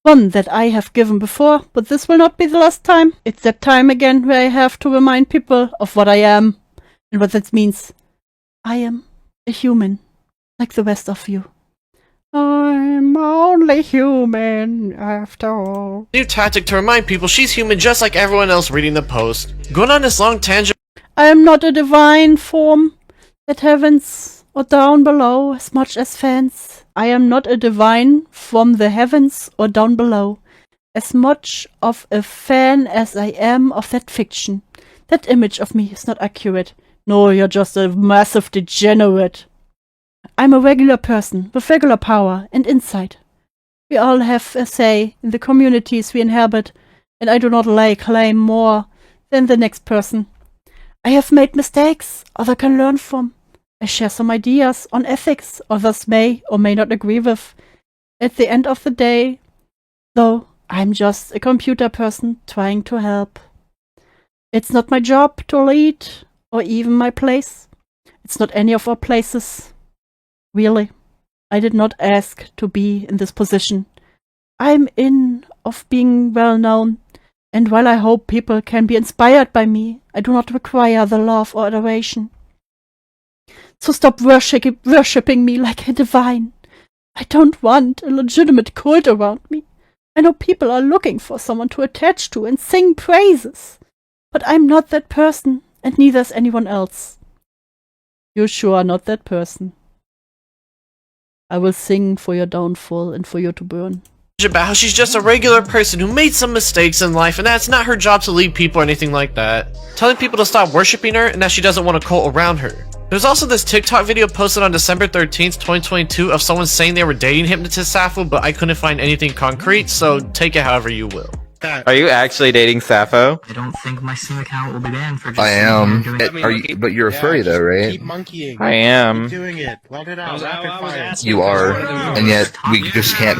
One that I have given before, but this will not be the last time. It's that time again where I have to remind people of what I am, and what that means. I am a human, like the rest of you. I'm only human, after all. new tactic to remind people she's human just like everyone else reading the post. Going on this long tangent I am not a divine form at heavens or down below as much as fans. I am not a divine from the heavens or down below as much of a fan as I am of that fiction. That image of me is not accurate. No, you're just a massive degenerate. I'm a regular person with regular power and insight. We all have a say in the communities we inhabit, and I do not lay claim more than the next person. I have made mistakes others can learn from. I share some ideas on ethics others may or may not agree with. At the end of the day, though, I'm just a computer person trying to help. It's not my job to lead, or even my place. It's not any of our places. Really, I did not ask to be in this position. I'm in of being well known, and while I hope people can be inspired by me, I do not require the love or adoration. So stop worshipping me like a divine. I don't want a legitimate cult around me. I know people are looking for someone to attach to and sing praises. But I'm not that person, and neither is anyone else. You sure are not that person. I will sing for your downfall and for you to burn. about how she's just a regular person who made some mistakes in life and that it's not her job to lead people or anything like that. Telling people to stop worshipping her and that she doesn't want a cult around her. There's also this TikTok video posted on December 13th, 2022 of someone saying they were dating Hypnotist Sappho, but I couldn't find anything concrete, so take it however you will. Are you actually dating Sappho? I don't think my Steam account will be banned for just I am. doing Are you? But you're a furry, though, right? Keep monkeying. I am. Keep doing it. Let it out. Rapid fire. You are, and yet we just can't.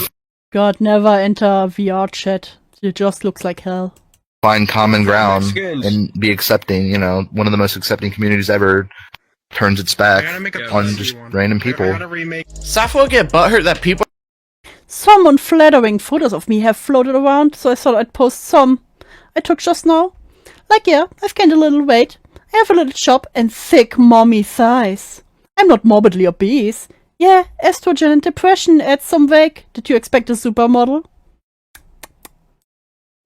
God, never enter VR chat. It just looks like hell. find common ground and be accepting. You know, one of the most accepting communities ever turns its back on just random people. Sappho will get butthurt that people. Some unflattering photos of me have floated around, so I thought I'd post some I took just now. Like, yeah, I've gained a little weight. I have a little chop and thick mommy thighs. I'm not morbidly obese. Yeah, estrogen and depression add some weight. Did you expect a supermodel?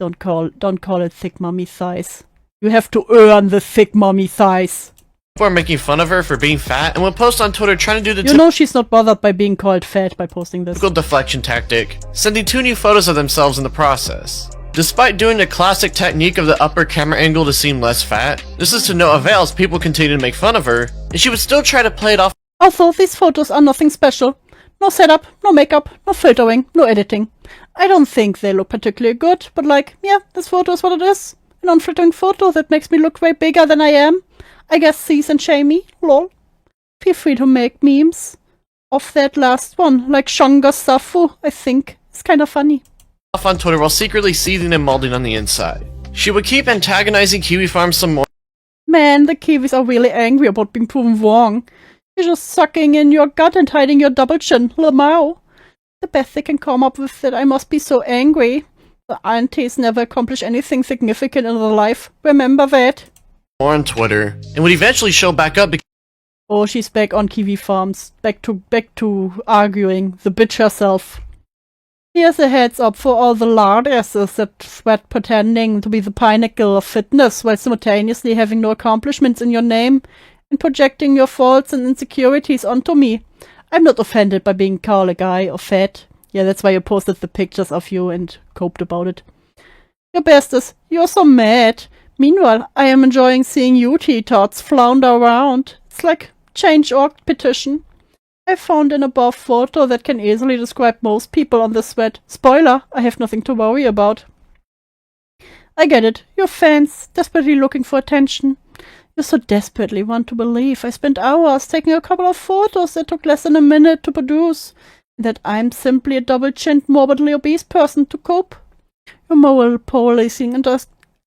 Don't call it thick mommy thighs. You have to earn the thick mommy thighs. People are making fun of her for being fat and will post on Twitter trying to do the You know she's not bothered by being called fat by posting this. typical deflection tactic, sending 2 new photos of themselves in the process. Despite doing the classic technique of the upper camera angle to seem less fat, this is to no avail as people continue to make fun of her, and she would still try to play it off. Also, these photos are nothing special. No setup, no makeup, no filtering, no editing. I don't think they look particularly good, but like, yeah, this photo is what it is. An unflattering photo that makes me look way bigger than I am. I guess sees and shame me, lol. Feel free to make memes of that last one, like Consinder Sappho, I think. It's kind of funny. Off on Twitter while secretly seething and molding on the inside. She would keep antagonizing Kiwi Farm some more. Man, the Kiwis are really angry about being proven wrong. You're just sucking in your gut and hiding your double chin, Lamau. The best they can come up with is that I must be so angry. The aunties never accomplish anything significant in their life. Remember that. More on Twitter, and would eventually show back up because Oh, she's back on Kiwi Farms. Back to arguing. The bitch herself. Here's a heads up for all the lardesses that sweat pretending to be the pinnacle of fitness while simultaneously having no accomplishments in your name and projecting your faults and insecurities onto me. I'm not offended by being called a guy or fat. Yeah, that's why you posted the pictures of you and coped about it. Your bestes, you're so mad. Meanwhile, I am enjoying seeing you T-tots flounder around. It's like change.org petition. I found an above photo that can easily describe most people on this thread. Spoiler, I have nothing to worry about. I get it. You're fans, desperately looking for attention. You so desperately want to believe I spent hours taking a couple of photos that took less than a minute to produce, and that I'm simply a double-chinned, morbidly obese person to cope. Your moral policing and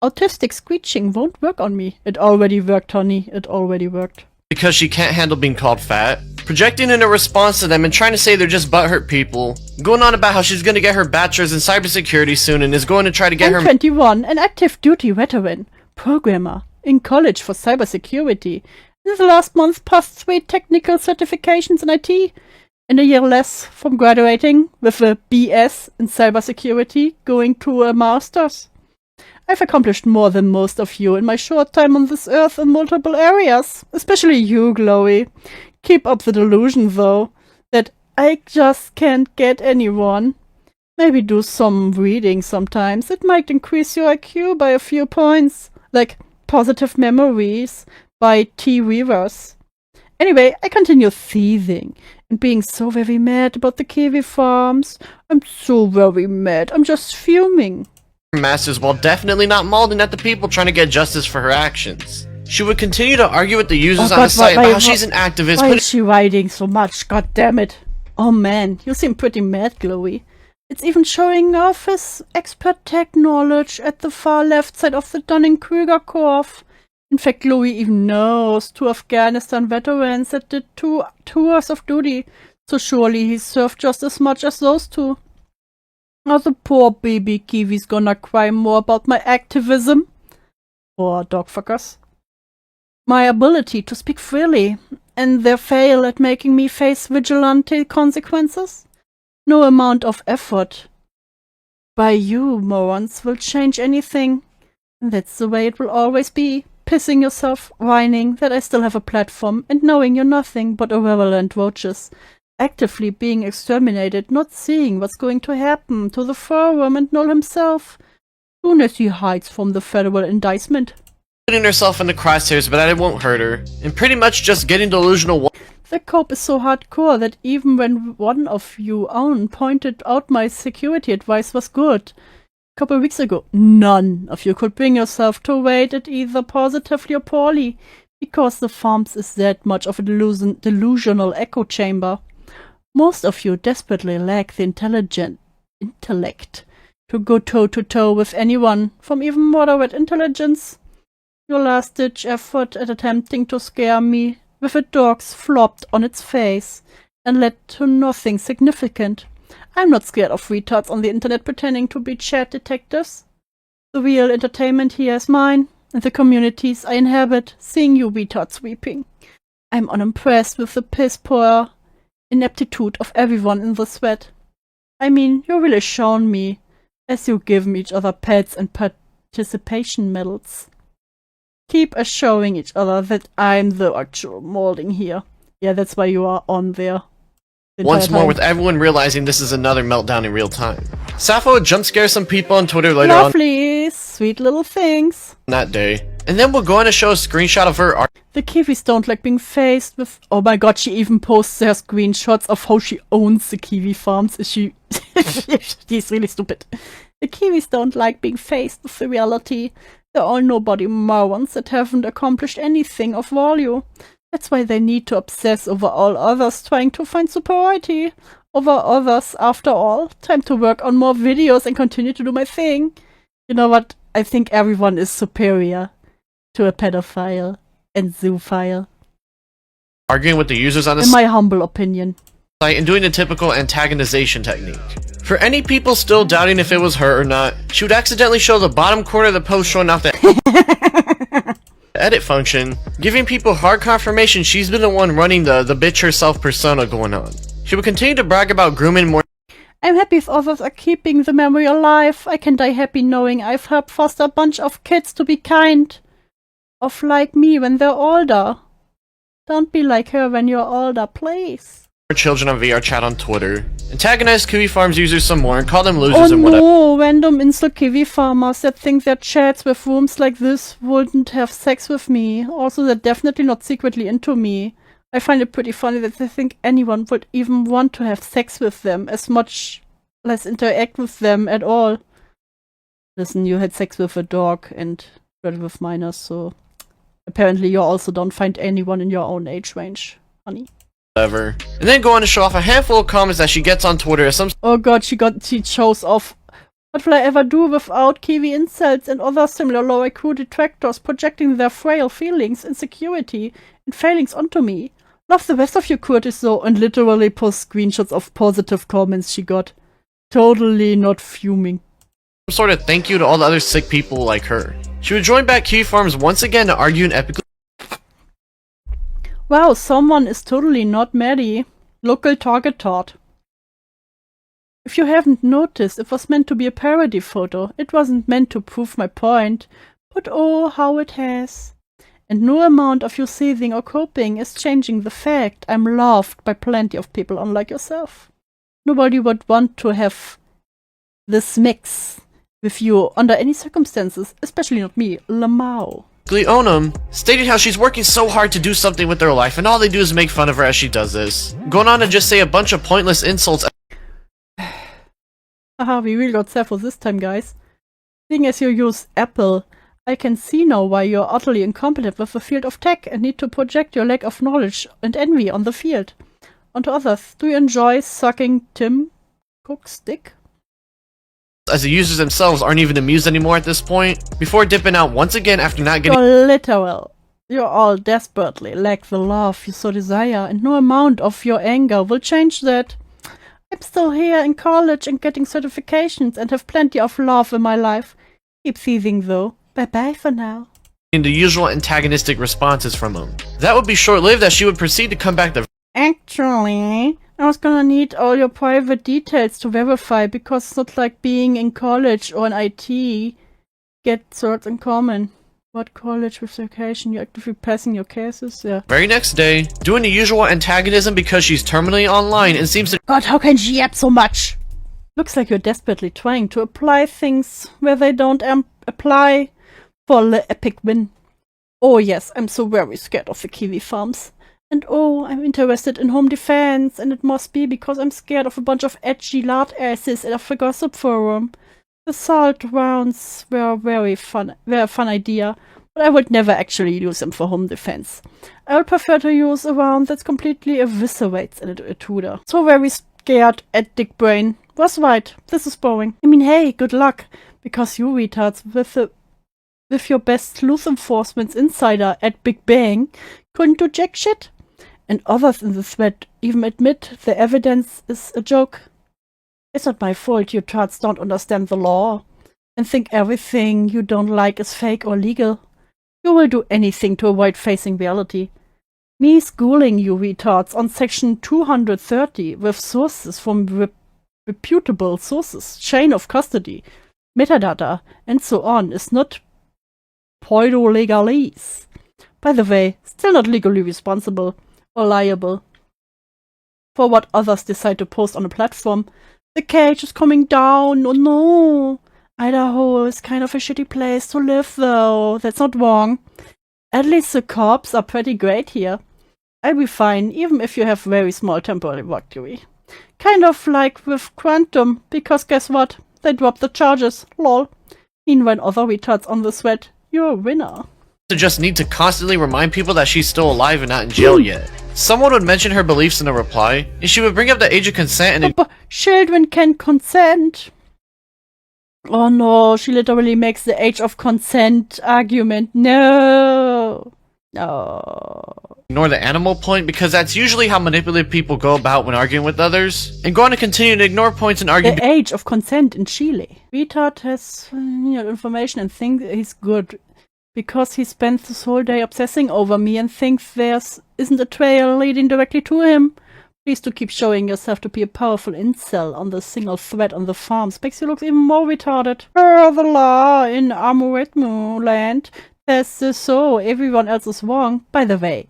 autistic screeching won't work on me. It already worked, honey. It already worked. Because she can't handle being called fat, projecting in a response to them and trying to say they're just butthurt people, going on about how she's going to get her bachelor's in cybersecurity soon and is going to try to get I'm 21, an active duty veteran, programmer, in college for cybersecurity. In the last month passed 3 technical certifications in IT, and a year less from graduating with a BS in cybersecurity, going to a master's. I've accomplished more than most of you in my short time on this earth in multiple areas, especially you, Chloe. Keep up the delusion, though, that I just can't get anyone. Maybe do some reading sometimes. It might increase your IQ by a few points, like Positive Memories by T. Weavers. Anyway, I continue seething and being so very mad about the Kiwi Farms. I'm so very mad. I'm just fuming. masters while definitely not mauling at the people trying to get justice for her actions. She would continue to argue with the users on the site about how she's an activist. Why is she writing so much? God damn it. Oh man, you seem pretty mad, Chloe. It's even showing off his expert tech knowledge at the far left side of the Dunning-Kruger curve. In fact, Chloe even knows 2 Afghanistan veterans that did 2 tours of duty, so surely he served just as much as those 2. Now the poor baby Kiwi's gonna cry more about my activism. Or dogfuckers. My ability to speak freely, and their fail at making me face vigilante consequences. No amount of effort by you, morons, will change anything. And that's the way it will always be. Pissing yourself, whining that I still have a platform, and knowing you're nothing but irrelevant roaches. Actively being exterminated, not seeing what's going to happen to the forum and Null himself, soon as he hides from the federal indictment. Putting herself in the crosshairs, but that it won't hurt her, and pretty much just getting delusional. The cope is so hardcore that even when one of you own pointed out my security advice was good a couple of weeks ago, none of you could bring yourself to rate it either positively or poorly, because the farms is that much of a delusional echo chamber. Most of you desperately lack the intellect to go toe-to-toe with anyone, from even moderate intelligence. Your last-ditch effort at attempting to scare me with a dog's flopped on its face and led to nothing significant. I'm not scared of retards on the internet pretending to be chat detectives. The real entertainment here is mine, and the communities I inhabit, seeing you retards weeping. I'm unimpressed with the piss-poor ineptitude of everyone in the sweat. I mean, you really shown me, as you give each other pets and participation medals. Keep showing each other that I'm the actual molding here. Yeah, that's why you are on there. Once more, with everyone realizing this is another meltdown in real time. Sappho would jump scare some people on Twitter later Lovely, sweet little things. on that day, and then we'll go on to show a screenshot of her art. The Kiwis don't like being faced with... Oh my god, she even posts her screenshots of how she owns the Kiwi farms. Is she... She's really stupid. The Kiwis don't like being faced with the reality. They're all nobody morons that haven't accomplished anything of value. That's why they need to obsess over all others, trying to find superiority over others. After all, time to work on more videos and continue to do my thing. You know what? I think everyone is superior to a pedophile and zoophile. Arguing with the users on the In my humble opinion. site and doing the typical antagonization technique. For any people still doubting if it was her or not, she would accidentally show the bottom corner of the post showing off the edit function, giving people hard confirmation she's been the one running the bitch herself persona going on. She would continue to brag about grooming more. I'm happy if others are keeping the memory alive. I can die happy knowing I've helped foster a bunch of kids to be kind of like me when they're older. Don't be like her when you're older, please. Children on VR chat on Twitter, antagonize Kiwi Farms users some more and call them losers and whatever. Oh no, random insult Kiwi farmers that think their chats with rooms like this wouldn't have sex with me. Also, they're definitely not secretly into me. I find it pretty funny that they think anyone would even want to have sex with them, as much less interact with them at all. Listen, you had sex with a dog and flirted with minors, so apparently you also don't find anyone in your own age range, honey. Whatever. And then go on to show off a handful of comments that she gets on Twitter as some. Oh god, she shows off. What will I ever do without Kiwi incels and other similar low IQ detractors projecting their frail feelings, insecurity, and failings onto me? Love the rest of you, Curtis, though, and literally post screenshots of positive comments she got. Totally not fuming. Some sort of thank you to all the other sick people like her. She would join back Kiwi Farms once again to argue an epically. Wow, someone is totally not Maddie. Local target thought. If you haven't noticed, it was meant to be a parody photo. It wasn't meant to prove my point. But oh, how it has. And no amount of you seething or coping is changing the fact I'm loved by plenty of people unlike yourself. Nobody would want to have this mix with you under any circumstances, especially not me, Lamau. Onum stated how she's working so hard to do something with her life and all they do is make fun of her as she does this. Going on to just say a bunch of pointless insults. Haha, we really got Sappho this time, guys. Seeing as you use Apple, I can see now why you're utterly incompetent with the field of tech and need to project your lack of knowledge and envy on the field. Onto others, do you enjoy sucking Tim Cook's dick? As the users themselves aren't even amused anymore at this point, before dipping out once again after not getting. You're literal. You all desperately lack the love you so desire, and no amount of your anger will change that. I'm still here in college and getting certifications and have plenty of love in my life. Keep thieving though. Bye-bye for now. The usual antagonistic responses from him. That would be short-lived as she would proceed to come back to. Actually, I was gonna need all your private details to verify because it's not like being in college or in IT. Get certs in common. What college with education? You're actively passing your cases? Yeah. Very next day, doing the usual antagonism because she's terminally online and seems to. God, how can she yap so much? Looks like you're desperately trying to apply things where they don't apply for the epic win. Oh yes, I'm so very scared of the Kiwi farms. And oh, I'm interested in home defense, and it must be because I'm scared of a bunch of edgy lard asses at a gossip forum. The assault rounds were a very fun idea, but I would never actually use them for home defense. I would prefer to use a round that completely eviscerates an intruder. So very scared at Dick Brain. was right. This is boring. I mean, hey, good luck. Because you retards with your best sleuth enforcement insider at Big Bang couldn't do jack shit. And others in the thread even admit the evidence is a joke. It's not my fault you tards don't understand the law and think everything you don't like is fake or legal. You will do anything to avoid facing reality. Me schooling you retards on section 230 with sources from reputable sources, chain of custody, metadata, and so on is not pseudo-legalese. By the way, still not legally responsible or liable for what others decide to post on a platform. The cage is coming down, oh no! Idaho is kind of a shitty place to live though, that's not wrong. At least the cops are pretty great here. I'll be fine, even if you have very small temporary victory. Kind of like with Quantum, because guess what? They dropped the charges, lol. Meanwhile other retards on the thread, you're a winner. To just need to constantly remind people that she's still alive and not in jail yet. Someone would mention her beliefs in a reply, and she would bring up the age of consent and but children can consent. Oh no, she literally makes the age of consent argument. No. ignore the animal point because that's usually how manipulative people go about when arguing with others, and go on to continue to ignore points and argue. The age of consent in Chile. Retard has information and thinks he's good. Because he spent this whole day obsessing over me and thinks isn't a trail leading directly to him. Please do keep showing yourself to be a powerful incel on the single thread on the farms. Makes you look even more retarded. The law in Amoritmo land says this so everyone else is wrong. By the way,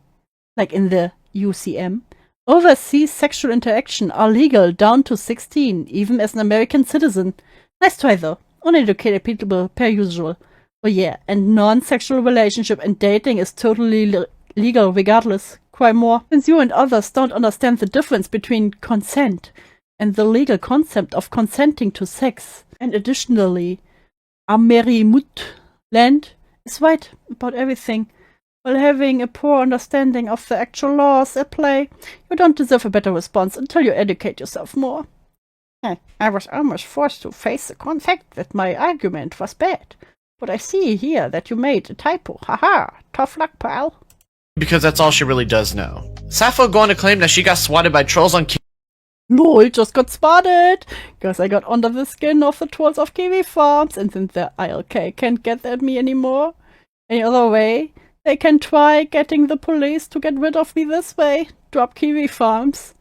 like in the UCM, overseas sexual interaction are legal down to 16, even as an American citizen. Nice try though. Uneducated people per usual. Oh yeah, and non-sexual relationship and dating is totally legal regardless. Cry more. Since you and others don't understand the difference between consent and the legal concept of consenting to sex, and additionally, Amerimut land is right about everything, while having a poor understanding of the actual laws at play, you don't deserve a better response until you educate yourself more. I was almost forced to face the fact that my argument was bad. But I see here that you made a typo. Haha, tough luck, pal. Because that's all she really does know. Sappho go on to claim that she got swatted by trolls on LOL, just got spotted! Because I got under the skin of the trolls of Kiwi Farms, and since the ILK can't get at me anymore any other way, they can try getting the police to get rid of me this way. Drop Kiwi Farms.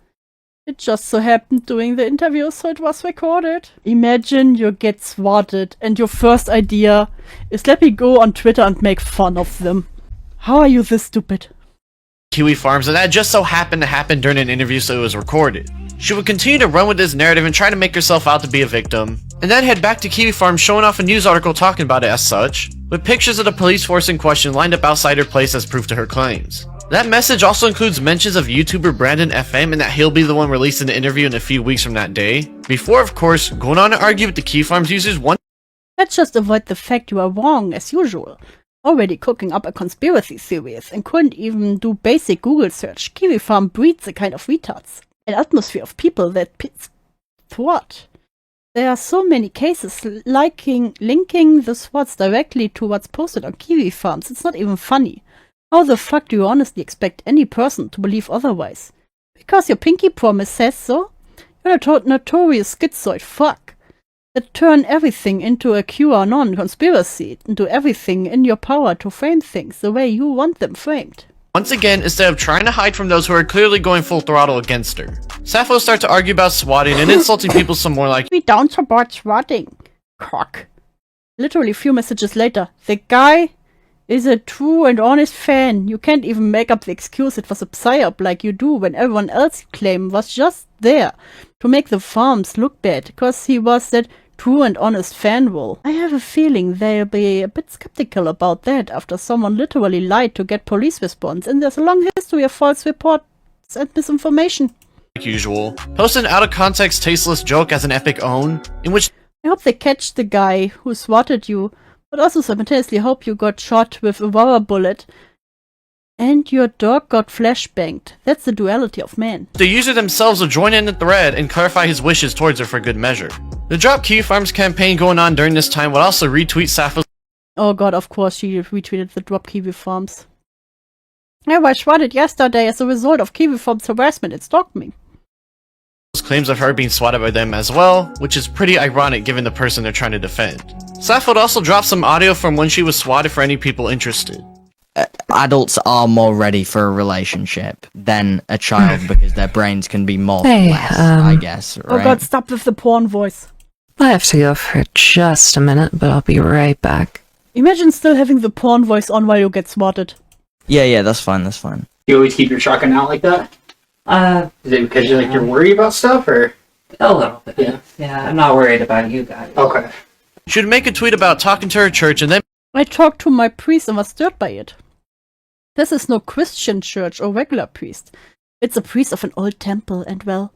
It just so happened during the interview, so it was recorded. Imagine you get swatted and your first idea is let me go on Twitter and make fun of them. How are you this stupid? Kiwi Farms, and that just so happened to happen during an interview, so it was recorded. She would continue to run with this narrative and try to make herself out to be a victim, and then head back to Kiwi Farms showing off a news article talking about it as such, with pictures of the police force in question lined up outside her place as proof to her claims. That message also includes mentions of YouTuber Brandon FM and that he'll be the one releasing the interview in a few weeks from that day, before of course going on to argue with the Kiwi Farms users one. Let's just avoid the fact you are wrong as usual. Already cooking up a conspiracy theories and couldn't even do basic Google search. Kiwi Farm breeds a kind of retards. An atmosphere of people that pits what? There are so many cases linking the SWATs directly to what's posted on Kiwi Farms, it's not even funny. How the fuck do you honestly expect any person to believe otherwise? Because your pinky promise says so? You're a notorious schizoid fuck that turn everything into a QAnon conspiracy, into everything in your power to frame things the way you want them framed. Once again, instead of trying to hide from those who are clearly going full throttle against her, Sappho starts to argue about swatting and insulting people some more like, we don't support swatting. Cock. Literally a few messages later, the guy is a true and honest fan. You can't even make up the excuse it was a psyop like you do when everyone else you claim was just there to make the farms look bad, because he was that true and honest fan role. I have a feeling they'll be a bit skeptical about that after someone literally lied to get police response, and there's a long history of false reports and misinformation. Like usual, post an out of context tasteless joke as an epic own, in which I hope they catch the guy who swatted you, but also simultaneously hope you got shot with a rubber bullet And your dog got flashbanged. That's the duality of man. The user themselves will join in the thread and clarify his wishes towards her for good measure. The Drop Kiwi Farms campaign going on during this time would also retweet Sappho's Oh god, of course she retweeted the Drop Kiwi Farms. I was swatted yesterday as a result of Kiwi Farms harassment and stalked me. claims of her being swatted by them as well, which is pretty ironic given the person they're trying to defend. Sappho would also drop some audio from when she was swatted for any people interested. Adults are more ready for a relationship than a child because their brains can be more less, I guess, right? Oh god, stop with the porn voice. I have to go for just a minute, but I'll be right back. Imagine still having the porn voice on while you get swatted. Yeah, that's fine, that's fine. You always keep your shotgun out like that? Is it because you're worried about stuff, or? A little bit. Yeah, I'm not worried about you guys. Okay. She would make a tweet about talking to her church and then I talked to my priest and was stirred by it. This is no Christian church or regular priest. It's a priest of an old temple, and well,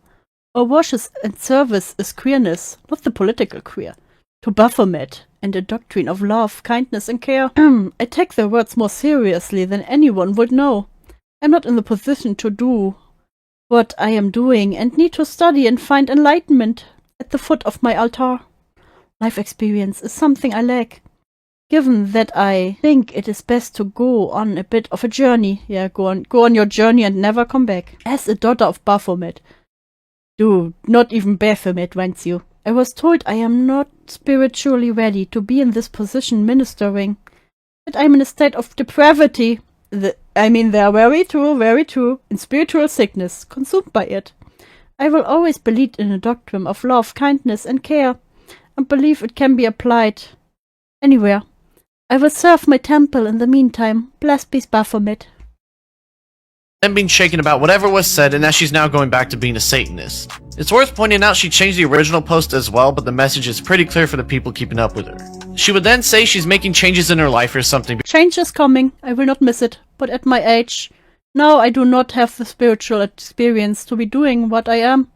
our worship and service is queerness, not the political queer. To Baphomet and a doctrine of love, kindness and care. I take their words more seriously than anyone would know. I'm not in the position to do what I am doing and need to study and find enlightenment at the foot of my altar. Life experience is something I lack. Given that I think it is best to go on a bit of a journey. Yeah, go on your journey and never come back. As a daughter of Baphomet. Dude, not even Baphomet wants you. I was told I am not spiritually ready to be in this position ministering. That I am in a state of depravity. They are very true, in spiritual sickness, consumed by it. I will always believe in a doctrine of love, kindness and care, and believe it can be applied anywhere. I will serve my temple in the meantime. Blessed be Baphomet. and being shaken about whatever was said and that she's now going back to being a Satanist. It's worth pointing out she changed the original post as well, but the message is pretty clear for the people keeping up with her. She would then say she's making changes in her life or something. Change is coming, I will not miss it, but at my age, now I do not have the spiritual experience to be doing what I am.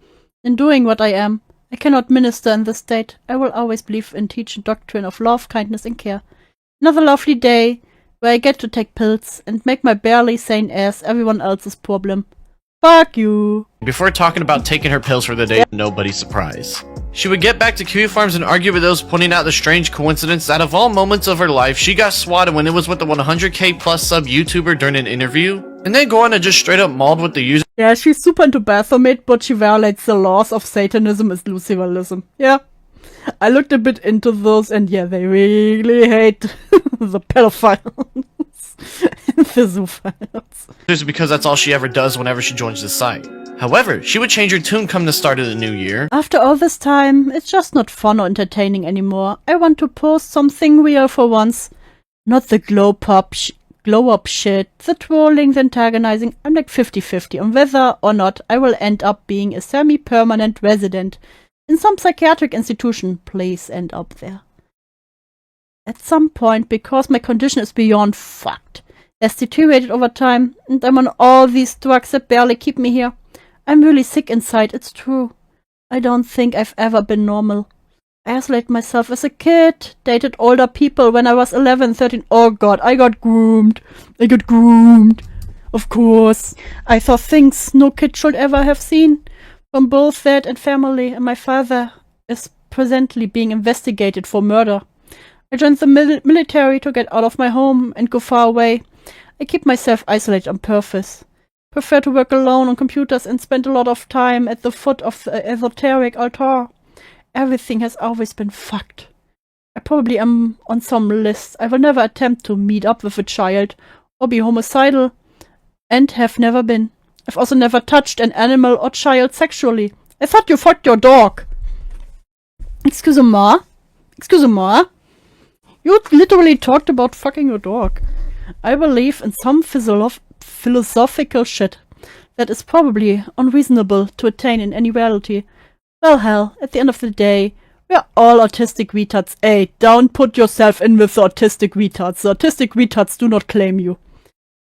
In doing what I am, I cannot minister in this state. I will always believe in teaching doctrine of love, kindness and care. Another lovely day, where I get to take pills and make my barely sane ass everyone else's problem. Fuck you. Before talking about taking her pills for the day, nobody's surprise. She would get back to Kiwi Farms and argue with those pointing out the strange coincidence that of all moments of her life, she got swatted when it was with the 100k plus sub YouTuber during an interview, and then go on and just straight up mauled with the user. Yeah, she's super into Baphomet, but she violates the laws of Satanism and Luciferianism. Yeah. I looked a bit into those, and yeah, they really hate the pedophiles and the zoophiles. Just because that's all she ever does whenever she joins the site. However, she would change her tune come the start of the new year. After all this time, it's just not fun or entertaining anymore. I want to post something real for once. Not the glow up shit, the trolling, the antagonizing. I'm like 50-50 on whether or not I will end up being a semi-permanent resident in some psychiatric institution. Please end up there. At some point, because my condition is beyond fucked, has deteriorated over time, and I'm on all these drugs that barely keep me here. I'm really sick inside, it's true. I don't think I've ever been normal. I isolated myself as a kid, dated older people when I was 11, 13. Oh god, I got groomed. Of course. I saw things no kid should ever have seen. From both that and family, and my father is presently being investigated for murder. I joined the military to get out of my home and go far away. I keep myself isolated on purpose. Prefer to work alone on computers and spend a lot of time at the foot of the esoteric altar. Everything has always been fucked. I probably am on some list. I will never attempt to meet up with a child or be homicidal, and have never been. I've also never touched an animal or child sexually. I thought you fucked your dog. Excuse-moi? You literally talked about fucking your dog. I believe in some philosophical shit that is probably unreasonable to attain in any reality. Well, hell, at the end of the day, we're all autistic retards. Hey, don't put yourself in with the autistic retards. The autistic retards do not claim you.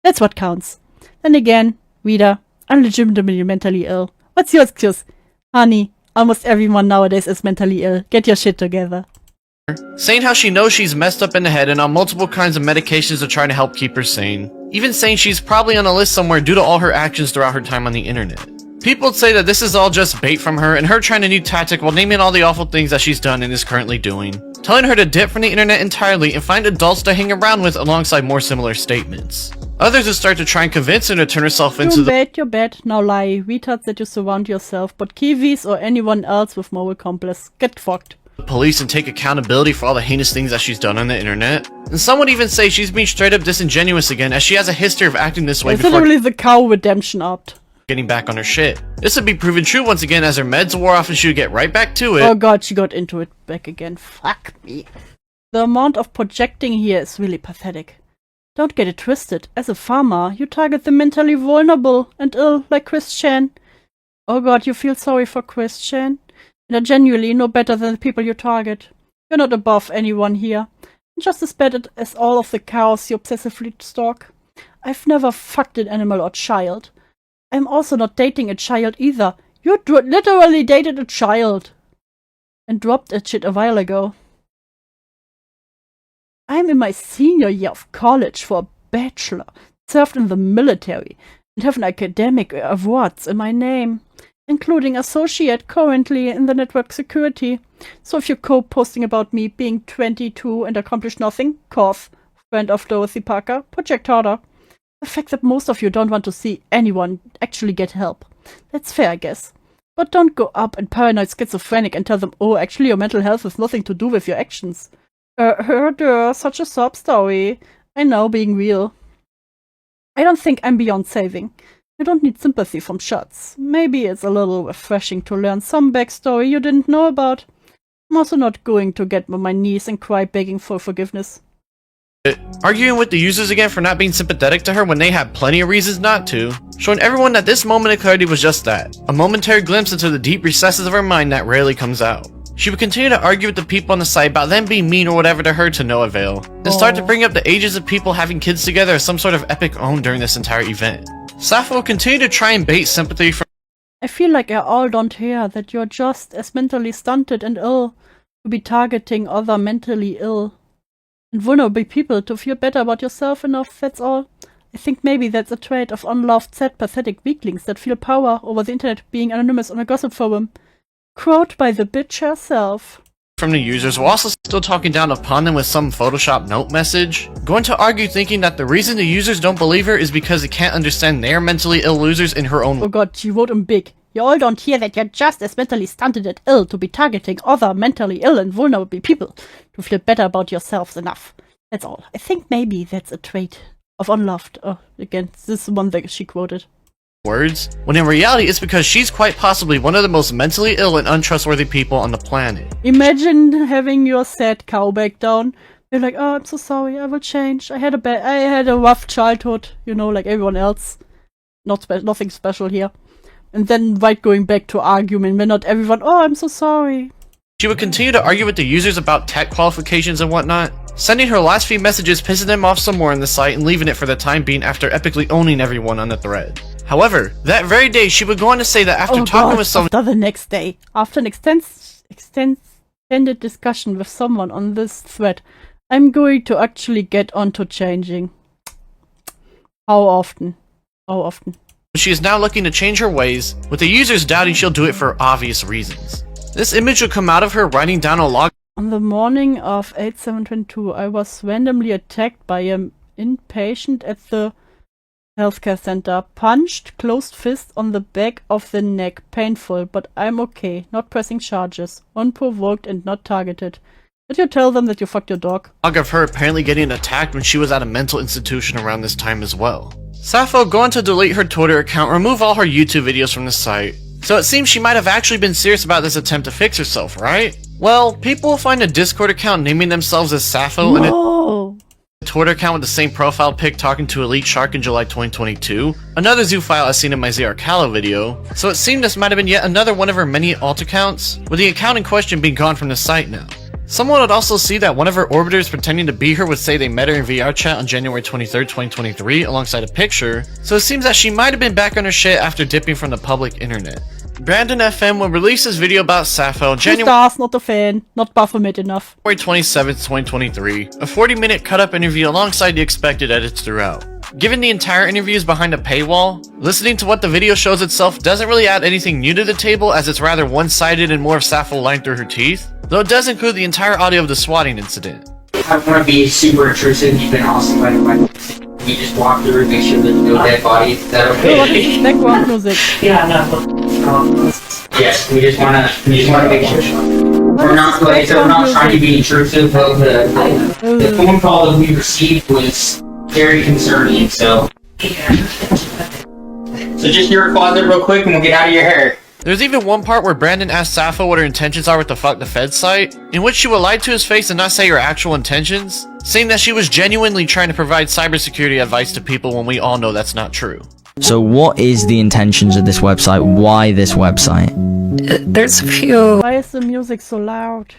That's what counts. Then again, reader, I'm legitimately mentally ill. What's your excuse? Honey, almost everyone nowadays is mentally ill. Get your shit together. saying how she knows she's messed up in the head and on multiple kinds of medications to try to help keep her sane, even saying she's probably on a list somewhere due to all her actions throughout her time on the internet. People would say that this is all just bait from her and her trying a new tactic while naming all the awful things that she's done and is currently doing, telling her to dip from the internet entirely and find adults to hang around with alongside more similar statements. Others would start to try and convince her to turn herself into You're bad, now lie, retards that you surround yourself, but Kiwis or anyone else with moral compass, get fucked. Police and take accountability for all the heinous things that she's done on the internet. And some would even say she's being straight up disingenuous again, as she has a history of acting this way It's before literally the cow redemption arc. getting back on her shit. This would be proven true once again as her meds wore off and she would get right back to it. Oh god, she got into it back again. Fuck me. The amount of projecting here is really pathetic. Don't get it twisted. As a farmer, you target the mentally vulnerable and ill, like Christian. Oh god, you feel sorry for Christian? And are genuinely no better than the people you target. You're not above anyone here. Just as bad as all of the cows you obsessively stalk. I've never fucked an animal or child. I'm also not dating a child either. You literally dated a child. And dropped that shit a while ago. I'm in my senior year of college for a bachelor, served in the military, and have an academic awards in my name, including associate currently in the network security. So if you're posting about me being 22 and accomplished nothing, cough, friend of Dorothy Parker, project harder. The fact that most of you don't want to see anyone actually get help. That's fair, I guess. But don't go up and paranoid schizophrenic and tell them, oh, actually your mental health has nothing to do with your actions. Heard such a sob story. I know, being real. I don't think I'm beyond saving. I don't need sympathy from shots. Maybe it's a little refreshing to learn some backstory you didn't know about. I'm also not going to get on my knees and cry begging for forgiveness. Arguing with the users again for not being sympathetic to her when they had plenty of reasons not to, showing everyone that this moment of clarity was just that, a momentary glimpse into the deep recesses of her mind that rarely comes out. She would continue to argue with the people on the site about them being mean or whatever to her to no avail, and start to bring up the ages of people having kids together as some sort of epic own during this entire event. Sappho will continue to try and bait sympathy from I feel like I all don't hear that you're just as mentally stunted and ill to be targeting other mentally ill and vulnerable people to feel better about yourself enough, that's all. I think maybe that's a trait of unloved, sad, pathetic weaklings that feel power over the internet being anonymous on a gossip forum. Quote by the bitch herself. From the users while also still talking down upon them with some Photoshop note message, going to argue thinking that the reason the users don't believe her is because they can't understand they're mentally ill losers in her own. Oh god, she wrote him big. You all don't hear that you're just as mentally stunted and ill to be targeting other mentally ill and vulnerable people to feel better about yourselves enough. That's all. I think maybe that's a trait of unloved. Oh, again, this is one that she quoted. Words, when in reality it's because she's quite possibly one of the most mentally ill and untrustworthy people on the planet. Imagine having your sad cow back down. You're like, oh, I'm so sorry, I will change. I had a rough childhood, you know, like everyone else. Nothing special here. And then right going back to argument when not everyone, oh, I'm so sorry. She would continue to argue with the users about tech qualifications and whatnot, sending her last few messages pissing them off some more on the site and leaving it for the time being after epically owning everyone on the thread. However, that very day she would go on to say that after talking with someone— after the next day, after an extended discussion with someone on this thread, I'm going to actually get onto changing. How often? How often? She is now looking to change her ways, with the users doubting she'll do it for obvious reasons. This image will come out of her writing down a log. On the morning of 8/7/22, I was randomly attacked by an inpatient at the healthcare center. Punched, closed fist on the back of the neck. Painful, but I'm okay. Not pressing charges. Unprovoked and not targeted. Did you tell them that you fucked your dog? Log of her apparently getting attacked when she was at a mental institution around this time as well. Sappho going to delete her Twitter account, remove all her YouTube videos from the site. So it seems she might have actually been serious about this attempt to fix herself, right? Well, people will find a Discord account naming themselves as Sappho and a Twitter account with the same profile pic talking to Elite Shark in July 2022, another zoo file as seen in my ZRKala video, so it seemed this might have been yet another one of her many alt accounts, with the account in question being gone from the site now. Someone would also see that one of her orbiters pretending to be her would say they met her in VR chat on January 23rd, 2023 alongside a picture, so it seems that she might have been back on her shit after dipping from the public internet. Brandon FM will release his video about Sappho on Two January stars, not a fan. Not Baphomet enough. 27th, 2023, a 40-minute cut-up interview alongside the expected edits throughout. Given the entire interview is behind a paywall, listening to what the video shows itself doesn't really add anything new to the table as it's rather one-sided and more of Sappho lying through her teeth, though it does include the entire audio of the swatting incident. I want to be super intrusive. You've been awesome, by the way. We just walk through, make sure there's no dead bodies. Is that okay? Oh, what is this background music? Yeah, no. Yes, we just wanna make sure. We're not trying to be intrusive, but the phone call that we received was very concerning, so. So just your closet real quick and we'll get out of your hair. There's even one part where Brandon asks Sappho what her intentions are with the Fuck the Fed site, in which she will lie to his face and not say her actual intentions, saying that she was genuinely trying to provide cybersecurity advice to people when we all know that's not true. So what is the intentions of this website? Why this website? There's a few... Why is the music so loud?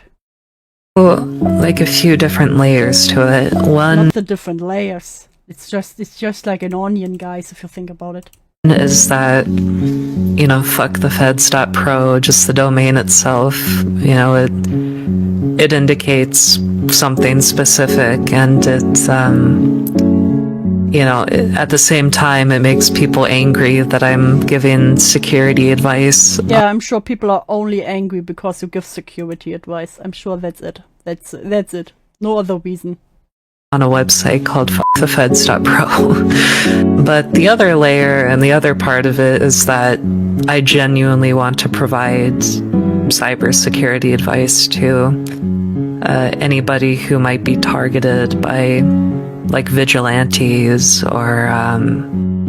Like a few different layers to it. One Not the different layers. It's just like an onion, guys, if you think about it. is that, you know, fuckthefeds.pro, just the domain itself, you know, it indicates something specific, and it's, you know, at the same time, it makes people angry that I'm giving security advice. Yeah, I'm sure people are only angry because you give security advice. I'm sure that's it. That's it. No other reason. On a website called fuckthefeds.pro. But the other layer and the other part of it is that I genuinely want to provide cybersecurity advice to anybody who might be targeted by like vigilantes or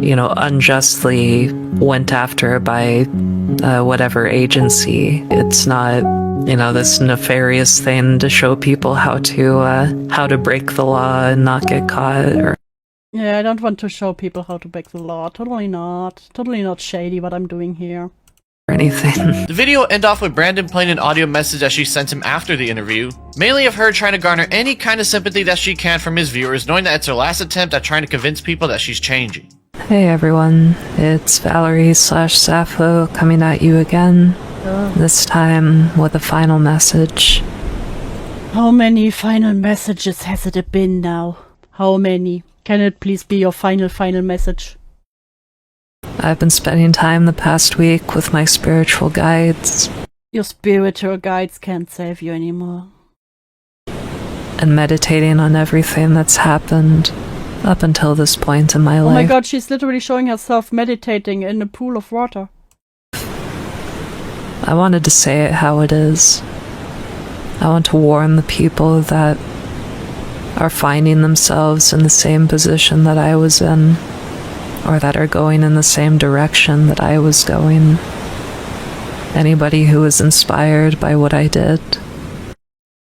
you know, unjustly went after by whatever agency. It's not, you know, this nefarious thing to show people how to break the law and not get caught. Or Yeah, I don't want to show people how to break the law. Totally not shady what I'm doing here. anything. The video will end off with Brandon playing an audio message that she sent him after the interview, mainly of her trying to garner any kind of sympathy that she can from his viewers, knowing that it's her last attempt at trying to convince people that she's changing. Hey everyone, it's Valerie/Sappho coming at you again. This time with a final message. How many final messages has it been now? How many? Can it please be your final message? I've been spending time the past week with my spiritual guides. Your spiritual guides can't save you anymore. And meditating on everything that's happened up until this point in my life. Oh my god, she's literally showing herself meditating in a pool of water. I wanted to say it how it is. I want to warn the people that are finding themselves in the same position that I was in, or that are going in the same direction that I was going. Anybody who is inspired by what I did.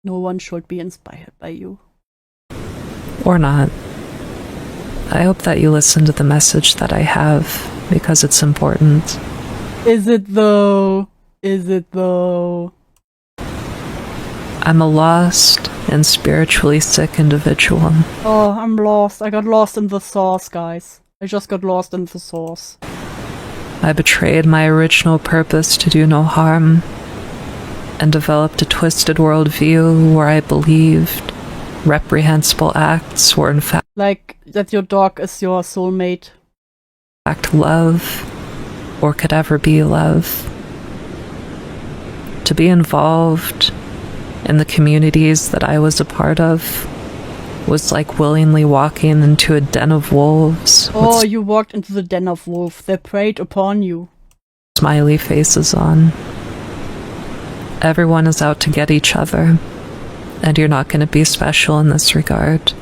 No one should be inspired by you. Or not. I hope that you listen to the message that I have, because it's important. Is it though? Is it though? I'm a lost and spiritually sick individual. Oh, I'm lost. I got lost in the sauce, guys. I just got lost in the sauce. I betrayed my original purpose to do no harm, and developed a twisted worldview where I believed reprehensible acts were in fact that your dog is your soulmate. Love, or could ever be love. To be involved in the communities that I was a part of was like willingly walking into a den of wolves. Oh, you walked into the den of wolves. They preyed upon you. Smiley faces on. Everyone is out to get each other, and you're not going to be special in this regard.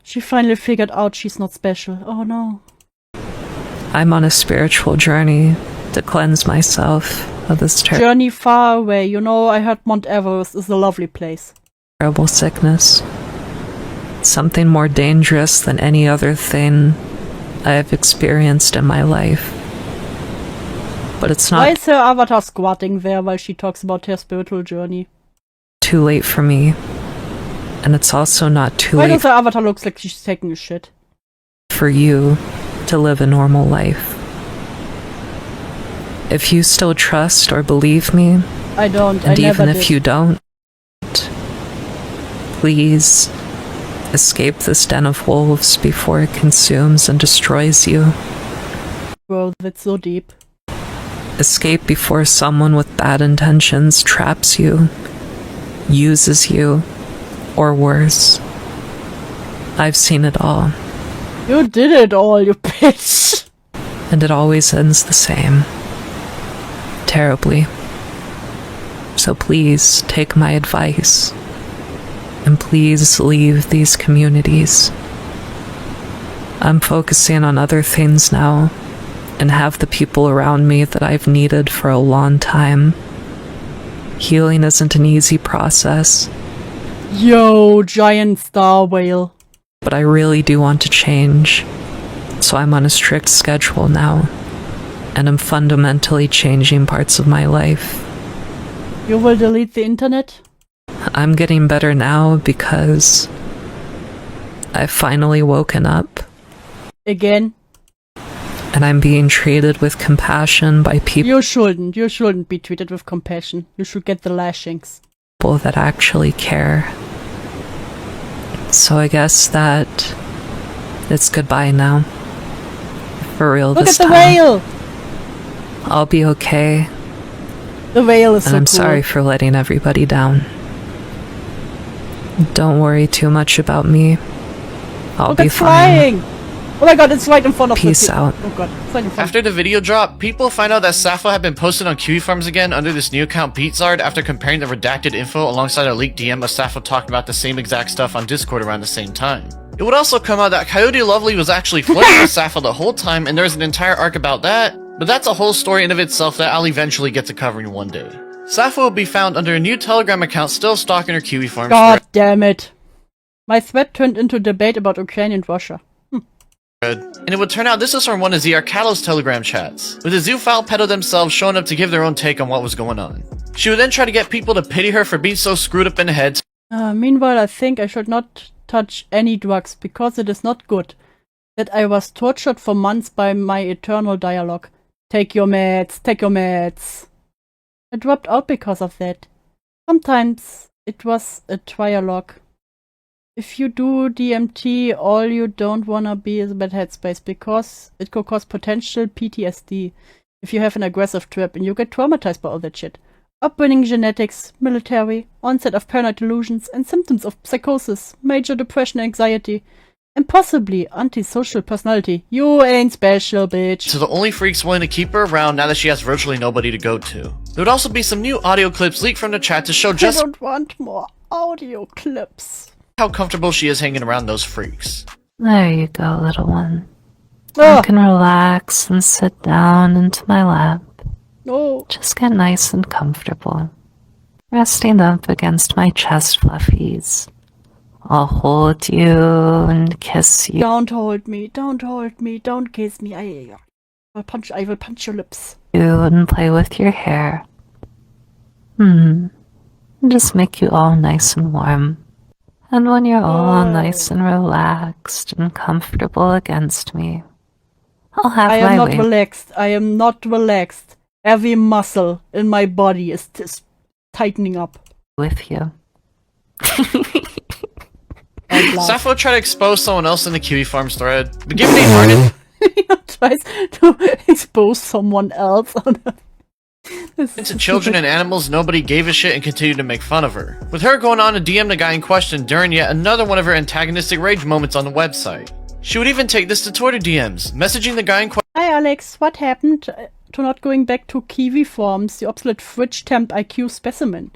She finally figured out she's not special. Oh no. I'm on a spiritual journey to cleanse myself of this journey far away. You know, I heard Mount Everest is a lovely place. Terrible sickness. Something more dangerous than any other thing I have experienced in my life. But it's not. Why is her avatar squatting there while she talks about her spiritual journey? Too late for me. And it's also not too late. Why does her avatar look like she's taking a shit? For you to live a normal life. If you still trust or believe me, I don't. and I never even if did. you don't, please escape this den of wolves before it consumes and destroys you. Bro, that's so deep. Escape before someone with bad intentions traps you, uses you, or worse. I've seen it all. You did it all, you bitch! And it always ends the same. Terribly. So please take my advice. And please leave these communities. I'm focusing on other things now, and have the people around me that I've needed for a long time. Healing isn't an easy process. Yo, giant star whale. But I really do want to change. So I'm on a strict schedule now. And I'm fundamentally changing parts of my life. You will delete the internet? I'm getting better now because I've finally woken up. Again? And I'm being treated with compassion by people. You shouldn't be treated with compassion. You should get the lashings. That actually care. So I guess that it's goodbye now. For real Look this at the time. whale! I'll be okay. The whale is And so I'm cool. sorry for letting everybody down. Don't worry too much about me. I'll Look, be it's fine. flying! Oh my god, it's right in front of Peace the out. Oh god, it's right in front. After the video drop, people find out that Sappho had been posted on Kiwi Farms again under this new account Pizard after comparing the redacted info alongside a leaked DM of Sappho talking about the same exact stuff on Discord around the same time. It would also come out that Coyote Lovely was actually flirting with Sappho the whole time, and there's an entire arc about that, but that's a whole story in of itself that I'll eventually get to covering one day. Sappho will be found under a new Telegram account still stalking her Kiwi Farms. God damn it. My thread turned into a debate about Ukraine and Russia. And it would turn out this is from one of ZR Callow's Telegram chats, with the zoophile pedo themselves showing up to give their own take on what was going on. She would then try to get people to pity her for being so screwed up in the head. Meanwhile, I think I should not touch any drugs because it is not good. That I was tortured for months by my eternal dialogue. Take your meds, take your meds. I dropped out because of that. Sometimes it was a trialogue. If you do DMT, all you don't wanna be is a bad headspace because it could cause potential PTSD if you have an aggressive trip and you get traumatized by all that shit. Upbringing, genetics, military, onset of paranoid delusions, and symptoms of psychosis, major depression, anxiety, and possibly antisocial personality. You ain't special, bitch. So the only freaks willing to keep her around now that she has virtually nobody to go to. There would also be some new audio clips leaked from the chat to show just I don't want more audio clips. how comfortable she is hanging around those freaks. There you go, little one. Ah. You can relax and sit down into my lap. No. Just get nice and comfortable. Resting up against my chest fluffies. I'll hold you and kiss you. Don't hold me, don't kiss me. I will punch your lips. And play with your hair. Just make you all nice and warm. And when you're all nice and relaxed and comfortable against me, I'll have I am my not way relaxed. I am not relaxed. Every muscle in my body is tightening up. with you. Sappho tried to expose someone else in the Kiwi Farms thread, but given they hearted Tries to expose someone else on to children and animals, nobody gave a shit and continued to make fun of her, with her going on to DM the guy in question during yet another one of her antagonistic rage moments on the website. She would even take this to Twitter DMs, messaging the guy in question. Hi Alex, what happened to not going back to Kiwi Farms, the obsolete fridge temp IQ specimen?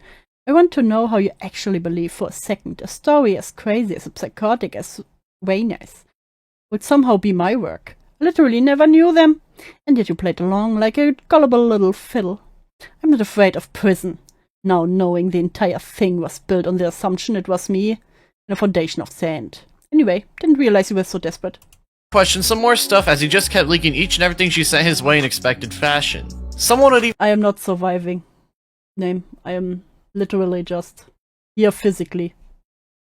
I want to know how you actually believe for a second a story as crazy as psychotic as Wayne's would somehow be my work. I literally never knew them, and yet you played along like a gullible little fiddle. I'm not afraid of prison, now knowing the entire thing was built on the assumption it was me and a foundation of sand. Anyway, didn't realize you were so desperate. Question some more stuff as he just kept leaking each and everything she sent his way in expected fashion. Someone would even— I am not surviving. Name. I am literally just here physically.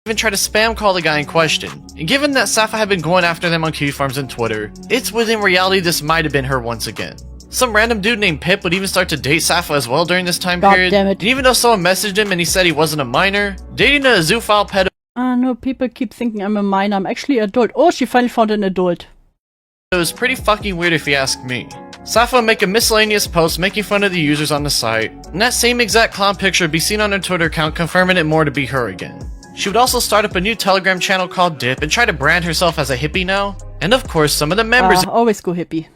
even try to spam call the guy in question. And given that Sappho had been going after them on Kiwi Farms and Twitter, it's within reality this might have been her once again. Some random dude named Pip would even start to date Sappho as well during this time period. Damn it. And even though someone messaged him and he said he wasn't a minor, dating a zoophile pedo No, people keep thinking I'm a minor. I'm actually an adult. Oh, she finally found an adult. is pretty fucking weird if you ask me. Sappho would make a miscellaneous post making fun of the users on the site, and that same exact clown picture would be seen on her Twitter account confirming it more to be her again. She would also start up a new Telegram channel called Dip and try to brand herself as a hippie now. And of course, some of the members always go hippie.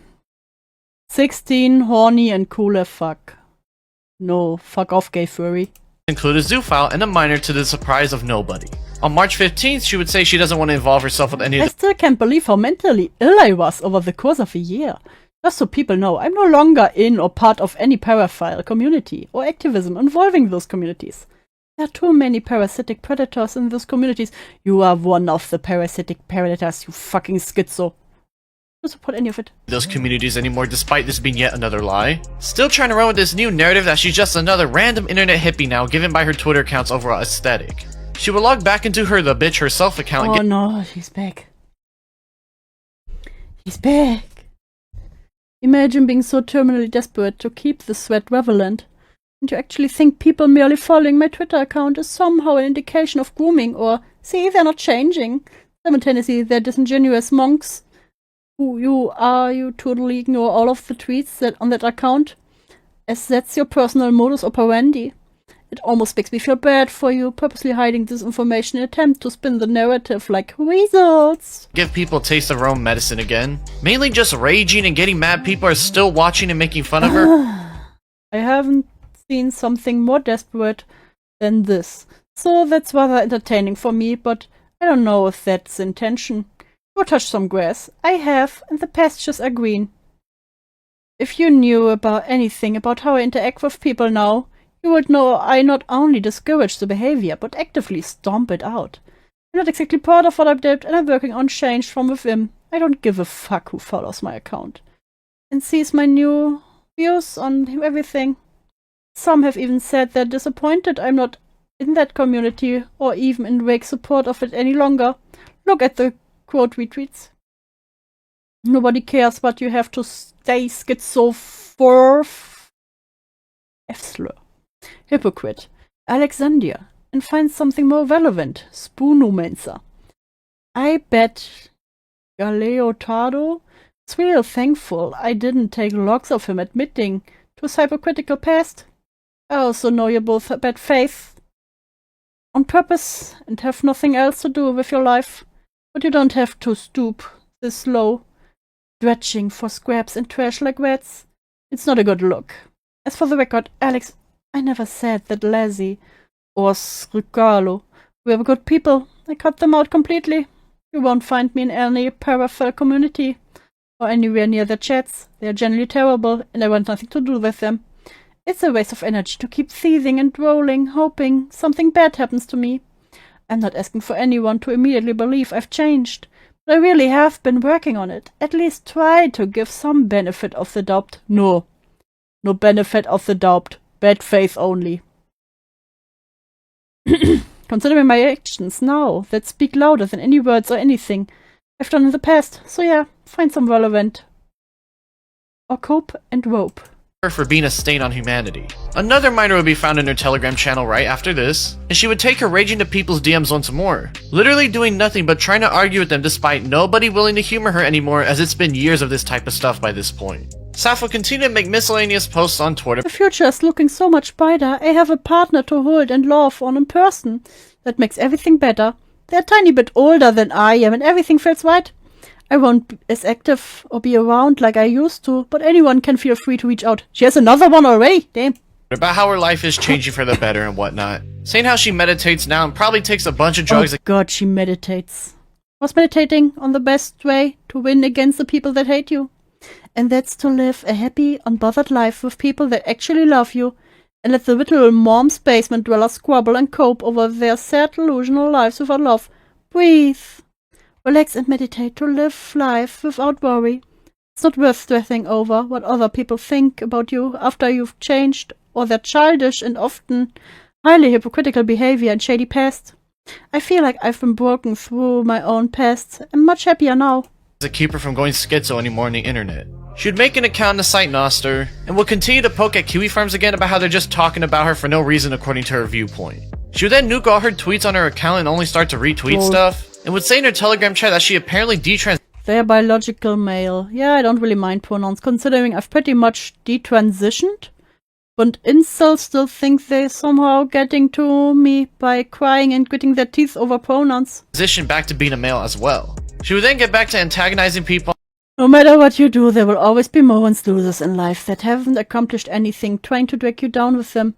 16, horny and cool as fuck. No, fuck off, gay furry. include a zoophile and a minor to the surprise of nobody. On March 15th, she would say she doesn't want to involve herself with any of I still can't believe how mentally ill I was over the course of a year. Just so people know, I'm no longer in or part of any paraphile community or activism involving those communities. There are too many parasitic predators in those communities. You are one of the parasitic predators, you fucking schizo. Don't support any of it. those communities anymore despite this being yet another lie. Still trying to run with this new narrative that she's just another random internet hippie now given by her Twitter account's overall aesthetic. She would log back into her The Bitch Herself account and Oh no, she's back. He's back. Imagine being so terminally desperate to keep the sweat relevant, and to actually think people merely following my Twitter account is somehow an indication of grooming, or, see, they're not changing. Simultaneously, they're disingenuous monks. Who you totally ignore all of the tweets that on that account, as that's your personal modus operandi. It almost makes me feel bad for you, purposely hiding this information in an attempt to spin the narrative like weasels. give people a taste of her own medicine again. Mainly just raging and getting mad people are still watching and making fun of her. I haven't seen something more desperate than this, so that's rather entertaining for me, but I don't know if that's the intention. Go touch some grass. I have, and the pastures are green. If you knew about anything about how I interact with people now, you would know I not only discourage the behavior, but actively stomp it out. I'm not exactly proud of what I did, and I'm working on change from within. I don't give a fuck who follows my account and sees my new views on everything. Some have even said they're disappointed I'm not in that community, or even in vague support of it any longer. Look at the quote retweets. Nobody cares, but you have to stay schizo for F-slur. Hypocrite. Alexandria. And find something more relevant. Spoonomancer. I bet Galeotado is real thankful I didn't take logs of him admitting to his hypocritical past. I also know you're both bad faith on purpose and have nothing else to do with your life. But you don't have to stoop this low, dredging for scraps and trash like rats. It's not a good look. As for the record, Alex, I never said that Lazzy or Sricalo were good people. I cut them out completely. You won't find me in any paraphile community or anywhere near their chats. They are generally terrible, and I want nothing to do with them. It's a waste of energy to keep seething and rolling, hoping something bad happens to me. I'm not asking for anyone to immediately believe I've changed, but I really have been working on it. At least try to give some benefit of the doubt. No benefit of the doubt. Bad faith only. Considering my actions now that speak louder than any words or anything I've done in the past. So yeah, find some relevant. Or cope and rope. For being a stain on humanity. Another minor would be found in her Telegram channel right after this, and she would take her raging to people's DMs once more, literally doing nothing but trying to argue with them despite nobody willing to humor her anymore, as it's been years of this type of stuff by this point. Sappho continued to make miscellaneous posts on Twitter. The future is looking so much brighter. I have a partner to hold and love on in person. That makes everything better. They're a tiny bit older than I am and everything feels right. I won't be as active or be around like I used to, but anyone can feel free to reach out. She has another one already? Damn. About how her life is changing for the better and whatnot. Saying how she meditates now and probably takes a bunch of drugs. Oh god, she meditates. Was meditating on the best way to win against the people that hate you. And that's to live a happy, unbothered life with people that actually love you, and let the little mom's basement dwellers squabble and cope over their sad delusional lives without love. Breathe. Relax and meditate to live life without worry. It's not worth stressing over what other people think about you after you've changed, or their childish and often highly hypocritical behavior and shady past. I feel like I've been broken through my own past. I'm much happier now. To keep her from going schizo anymore on the internet. She would make an account on the site Noster, and would continue to poke at Kiwi Farms again about how they're just talking about her for no reason according to her viewpoint. She would then nuke all her tweets on her account and only start to retweet stuff, and would say in her Telegram chat that she apparently They're biological male. Yeah, I don't really mind pronouns, considering I've pretty much detransitioned. But incels still think they're somehow getting to me by crying and gritting their teeth over pronouns. transitioned back to being a male as well. She would then get back to antagonizing people. No matter what you do, there will always be moments losers in life that haven't accomplished anything, trying to drag you down with them.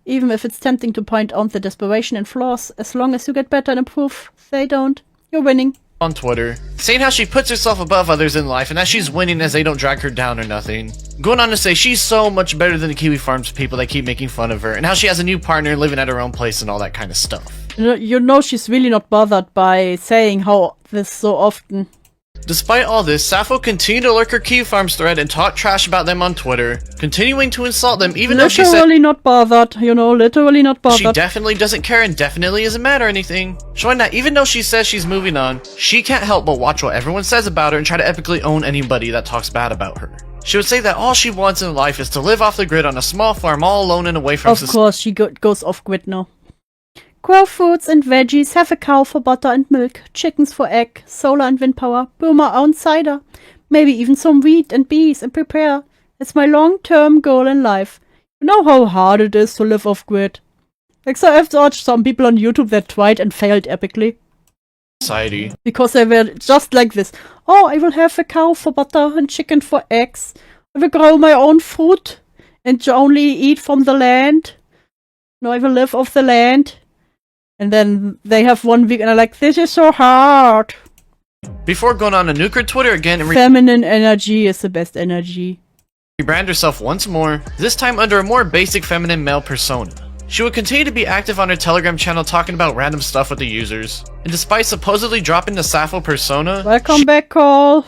Even if it's tempting to point out their desperation and flaws, as long as you get better and improve, they don't. You're winning. On Twitter, saying how she puts herself above others in life and that she's winning as they don't drag her down or nothing. Going on to say she's so much better than the Kiwi Farms people that keep making fun of her, and how she has a new partner living at her own place and all that kind of stuff. You know she's really not bothered by saying how this so often. Despite all this, Sappho continued to lurk her Kiwi Farms thread and talk trash about them on Twitter, continuing to insult them even though she said literally not bothered, you know, literally not bothered. she definitely doesn't care and definitely isn't mad or anything, showing that even though she says she's moving on, she can't help but watch what everyone says about her and try to epically own anybody that talks bad about her. She would say that all she wants in life is to live off the grid on a small farm all alone and away from Of course she goes off grid now. Grow fruits and veggies, have a cow for butter and milk, chickens for egg, solar and wind power, brew my own cider, maybe even some wheat and bees and prepare. It's my long-term goal in life. You know how hard it is to live off grid. Like, so I've watched some people on YouTube that tried and failed epically. society. Because they were just like this. Oh, I will have a cow for butter and chicken for eggs. I will grow my own fruit and only eat from the land. No, I will live off the land. And then they have 1 week and I'm like, this is so hard. Before going on to nuke her Twitter again and Feminine energy is the best energy. rebrand herself once more, this time under a more basic feminine male persona. She would continue to be active on her Telegram channel talking about random stuff with the users, and despite supposedly dropping the Sappho persona, Welcome back, Karl.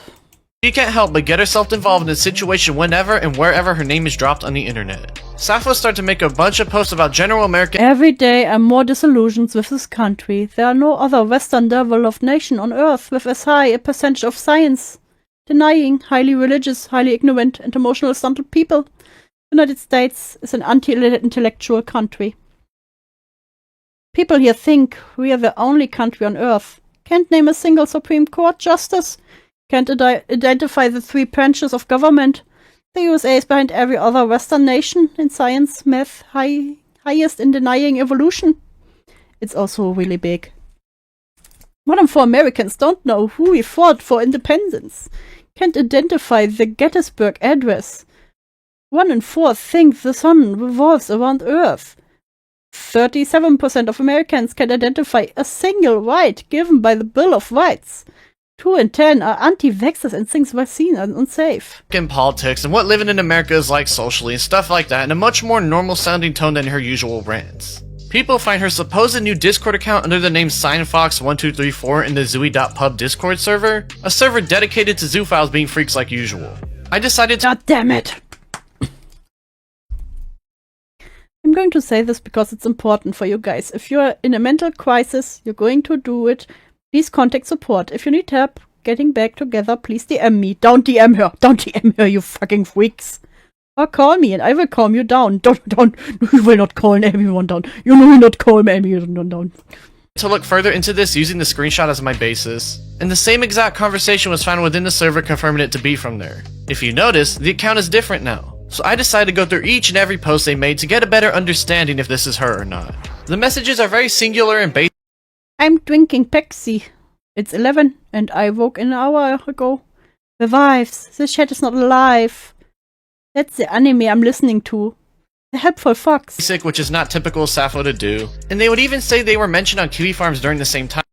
she can't help but get herself involved in a situation whenever and wherever her name is dropped on the internet. Sappho started to make a bunch of posts about general American Every day I'm more disillusioned with this country. There are no other Western developed nation on earth with as high a percentage of science denying, highly religious, highly ignorant, and emotional stunted people. The United States is an anti-intellectual country. People here think we are the only country on earth. Can't name a single Supreme Court justice. Can't identify the 3 branches of government. The USA is behind every other Western nation in science, math, highest in denying evolution. It's also really big. 1 in 4 Americans don't know who we fought for independence. Can't identify the Gettysburg Address. 1 in 4 think the sun revolves around Earth. 37% of Americans can identify a single right given by the Bill of Rights. 2 in 10 are anti-vaxxers and think vaccines are unsafe. in politics and what living in America is like socially and stuff like that in a much more normal sounding tone than her usual rants. People find her supposed new Discord account under the name SignFox1234 in the Zooey.pub Discord server, a server dedicated to zoophiles being freaks like usual. I decided to— God damn it! I'm going to say this because it's important for you guys. If you're in a mental crisis, you're going to do it, please contact support. If you need help getting back together, please DM me. Don't DM her. Don't DM her, you fucking freaks. Or call me and I will calm you down. Don't. You will not calm everyone down. You will not calm everyone down. to look further into this using the screenshot as my basis, and the same exact conversation was found within the server confirming it to be from there. If you notice, the account is different now, so I decided to go through each and every post they made to get a better understanding if this is her or not. The messages are very singular and basic. I'm drinking Pepsi. It's 11 and I woke an hour ago. Revives. This chat is not alive. That's the anime I'm listening to. The helpful fox. Basic, which is not typical of Sappho to do, and they would even say they were mentioned on Kiwi Farms during the same time.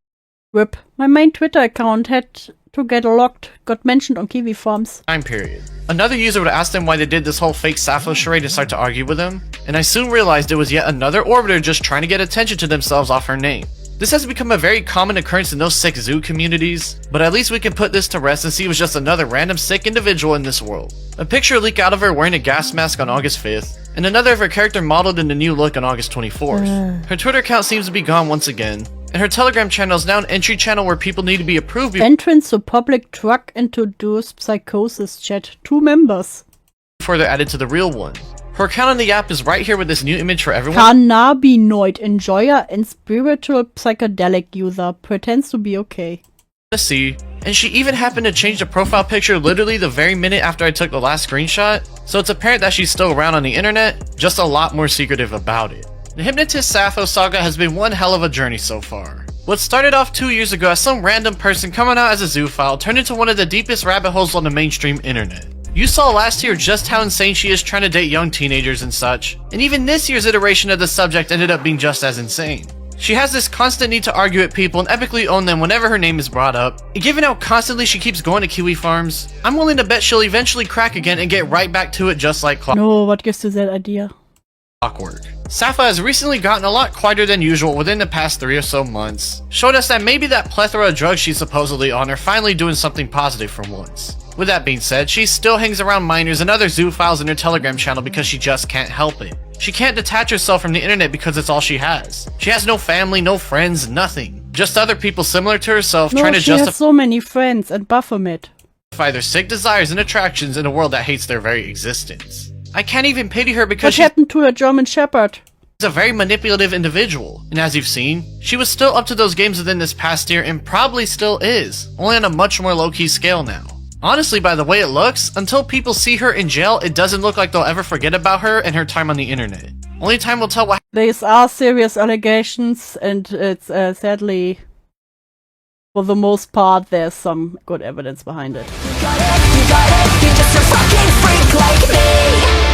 Rip. My main Twitter account had to get locked, got mentioned on Kiwi Farms. Period. Another user would ask them why they did this whole fake Sappho charade and start to argue with them, and I soon realized it was yet another orbiter just trying to get attention to themselves off her name. This has become a very common occurrence in those sick zoo communities, but at least we can put this to rest and see it was just another random sick individual in this world. A picture leaked out of her wearing a gas mask on August 5th, and another of her character modeled in a new look on August 24th. Her Twitter account seems to be gone once again, And her Telegram channel is now an entry channel where people need to be approved Entrance to public drug introduced psychosis chat. 2 members. before they're added to the real one. Her account on the app is right here with this new image for everyone. Cannabinoid enjoyer and spiritual psychedelic user pretends to be okay. To see, and she even happened to change the profile picture literally the very minute after I took the last screenshot, so it's apparent that she's still around on the internet, just a lot more secretive about it. The Hypnotist Sappho saga has been one hell of a journey so far. What started off 2 years ago as some random person coming out as a zoophile turned into one of the deepest rabbit holes on the mainstream internet. You saw last year just how insane she is trying to date young teenagers and such, and even this year's iteration of the subject ended up being just as insane. She has this constant need to argue at people and epically own them whenever her name is brought up, and given how constantly she keeps going to Kiwi Farms, I'm willing to bet she'll eventually crack again and get right back to it just like No, what gives you that idea? clockwork. Sappho has recently gotten a lot quieter than usual within the past 3 or so months, showed us that maybe that plethora of drugs she's supposedly on are finally doing something positive for once. With that being said, she still hangs around minors and other zoophiles in her Telegram channel because she just can't help it. She can't detach herself from the internet because it's all she has. She has no family, no friends, nothing. Just other people similar to herself trying to she has justify so many friends and Baphomet. their sick desires and attractions in a world that hates their very existence. I can't even pity her because What she's happened to her German Shepherd? a very manipulative individual, and as you've seen, she was still up to those games within this past year and probably still is, only on a much more low-key scale now. Honestly, by the way it looks, until people see her in jail, it doesn't look like they'll ever forget about her and her time on the internet. Only time will tell what These are serious allegations, and it's sadly, for the most part, there's some good evidence behind it. You got it, you're just a fucking freak like me.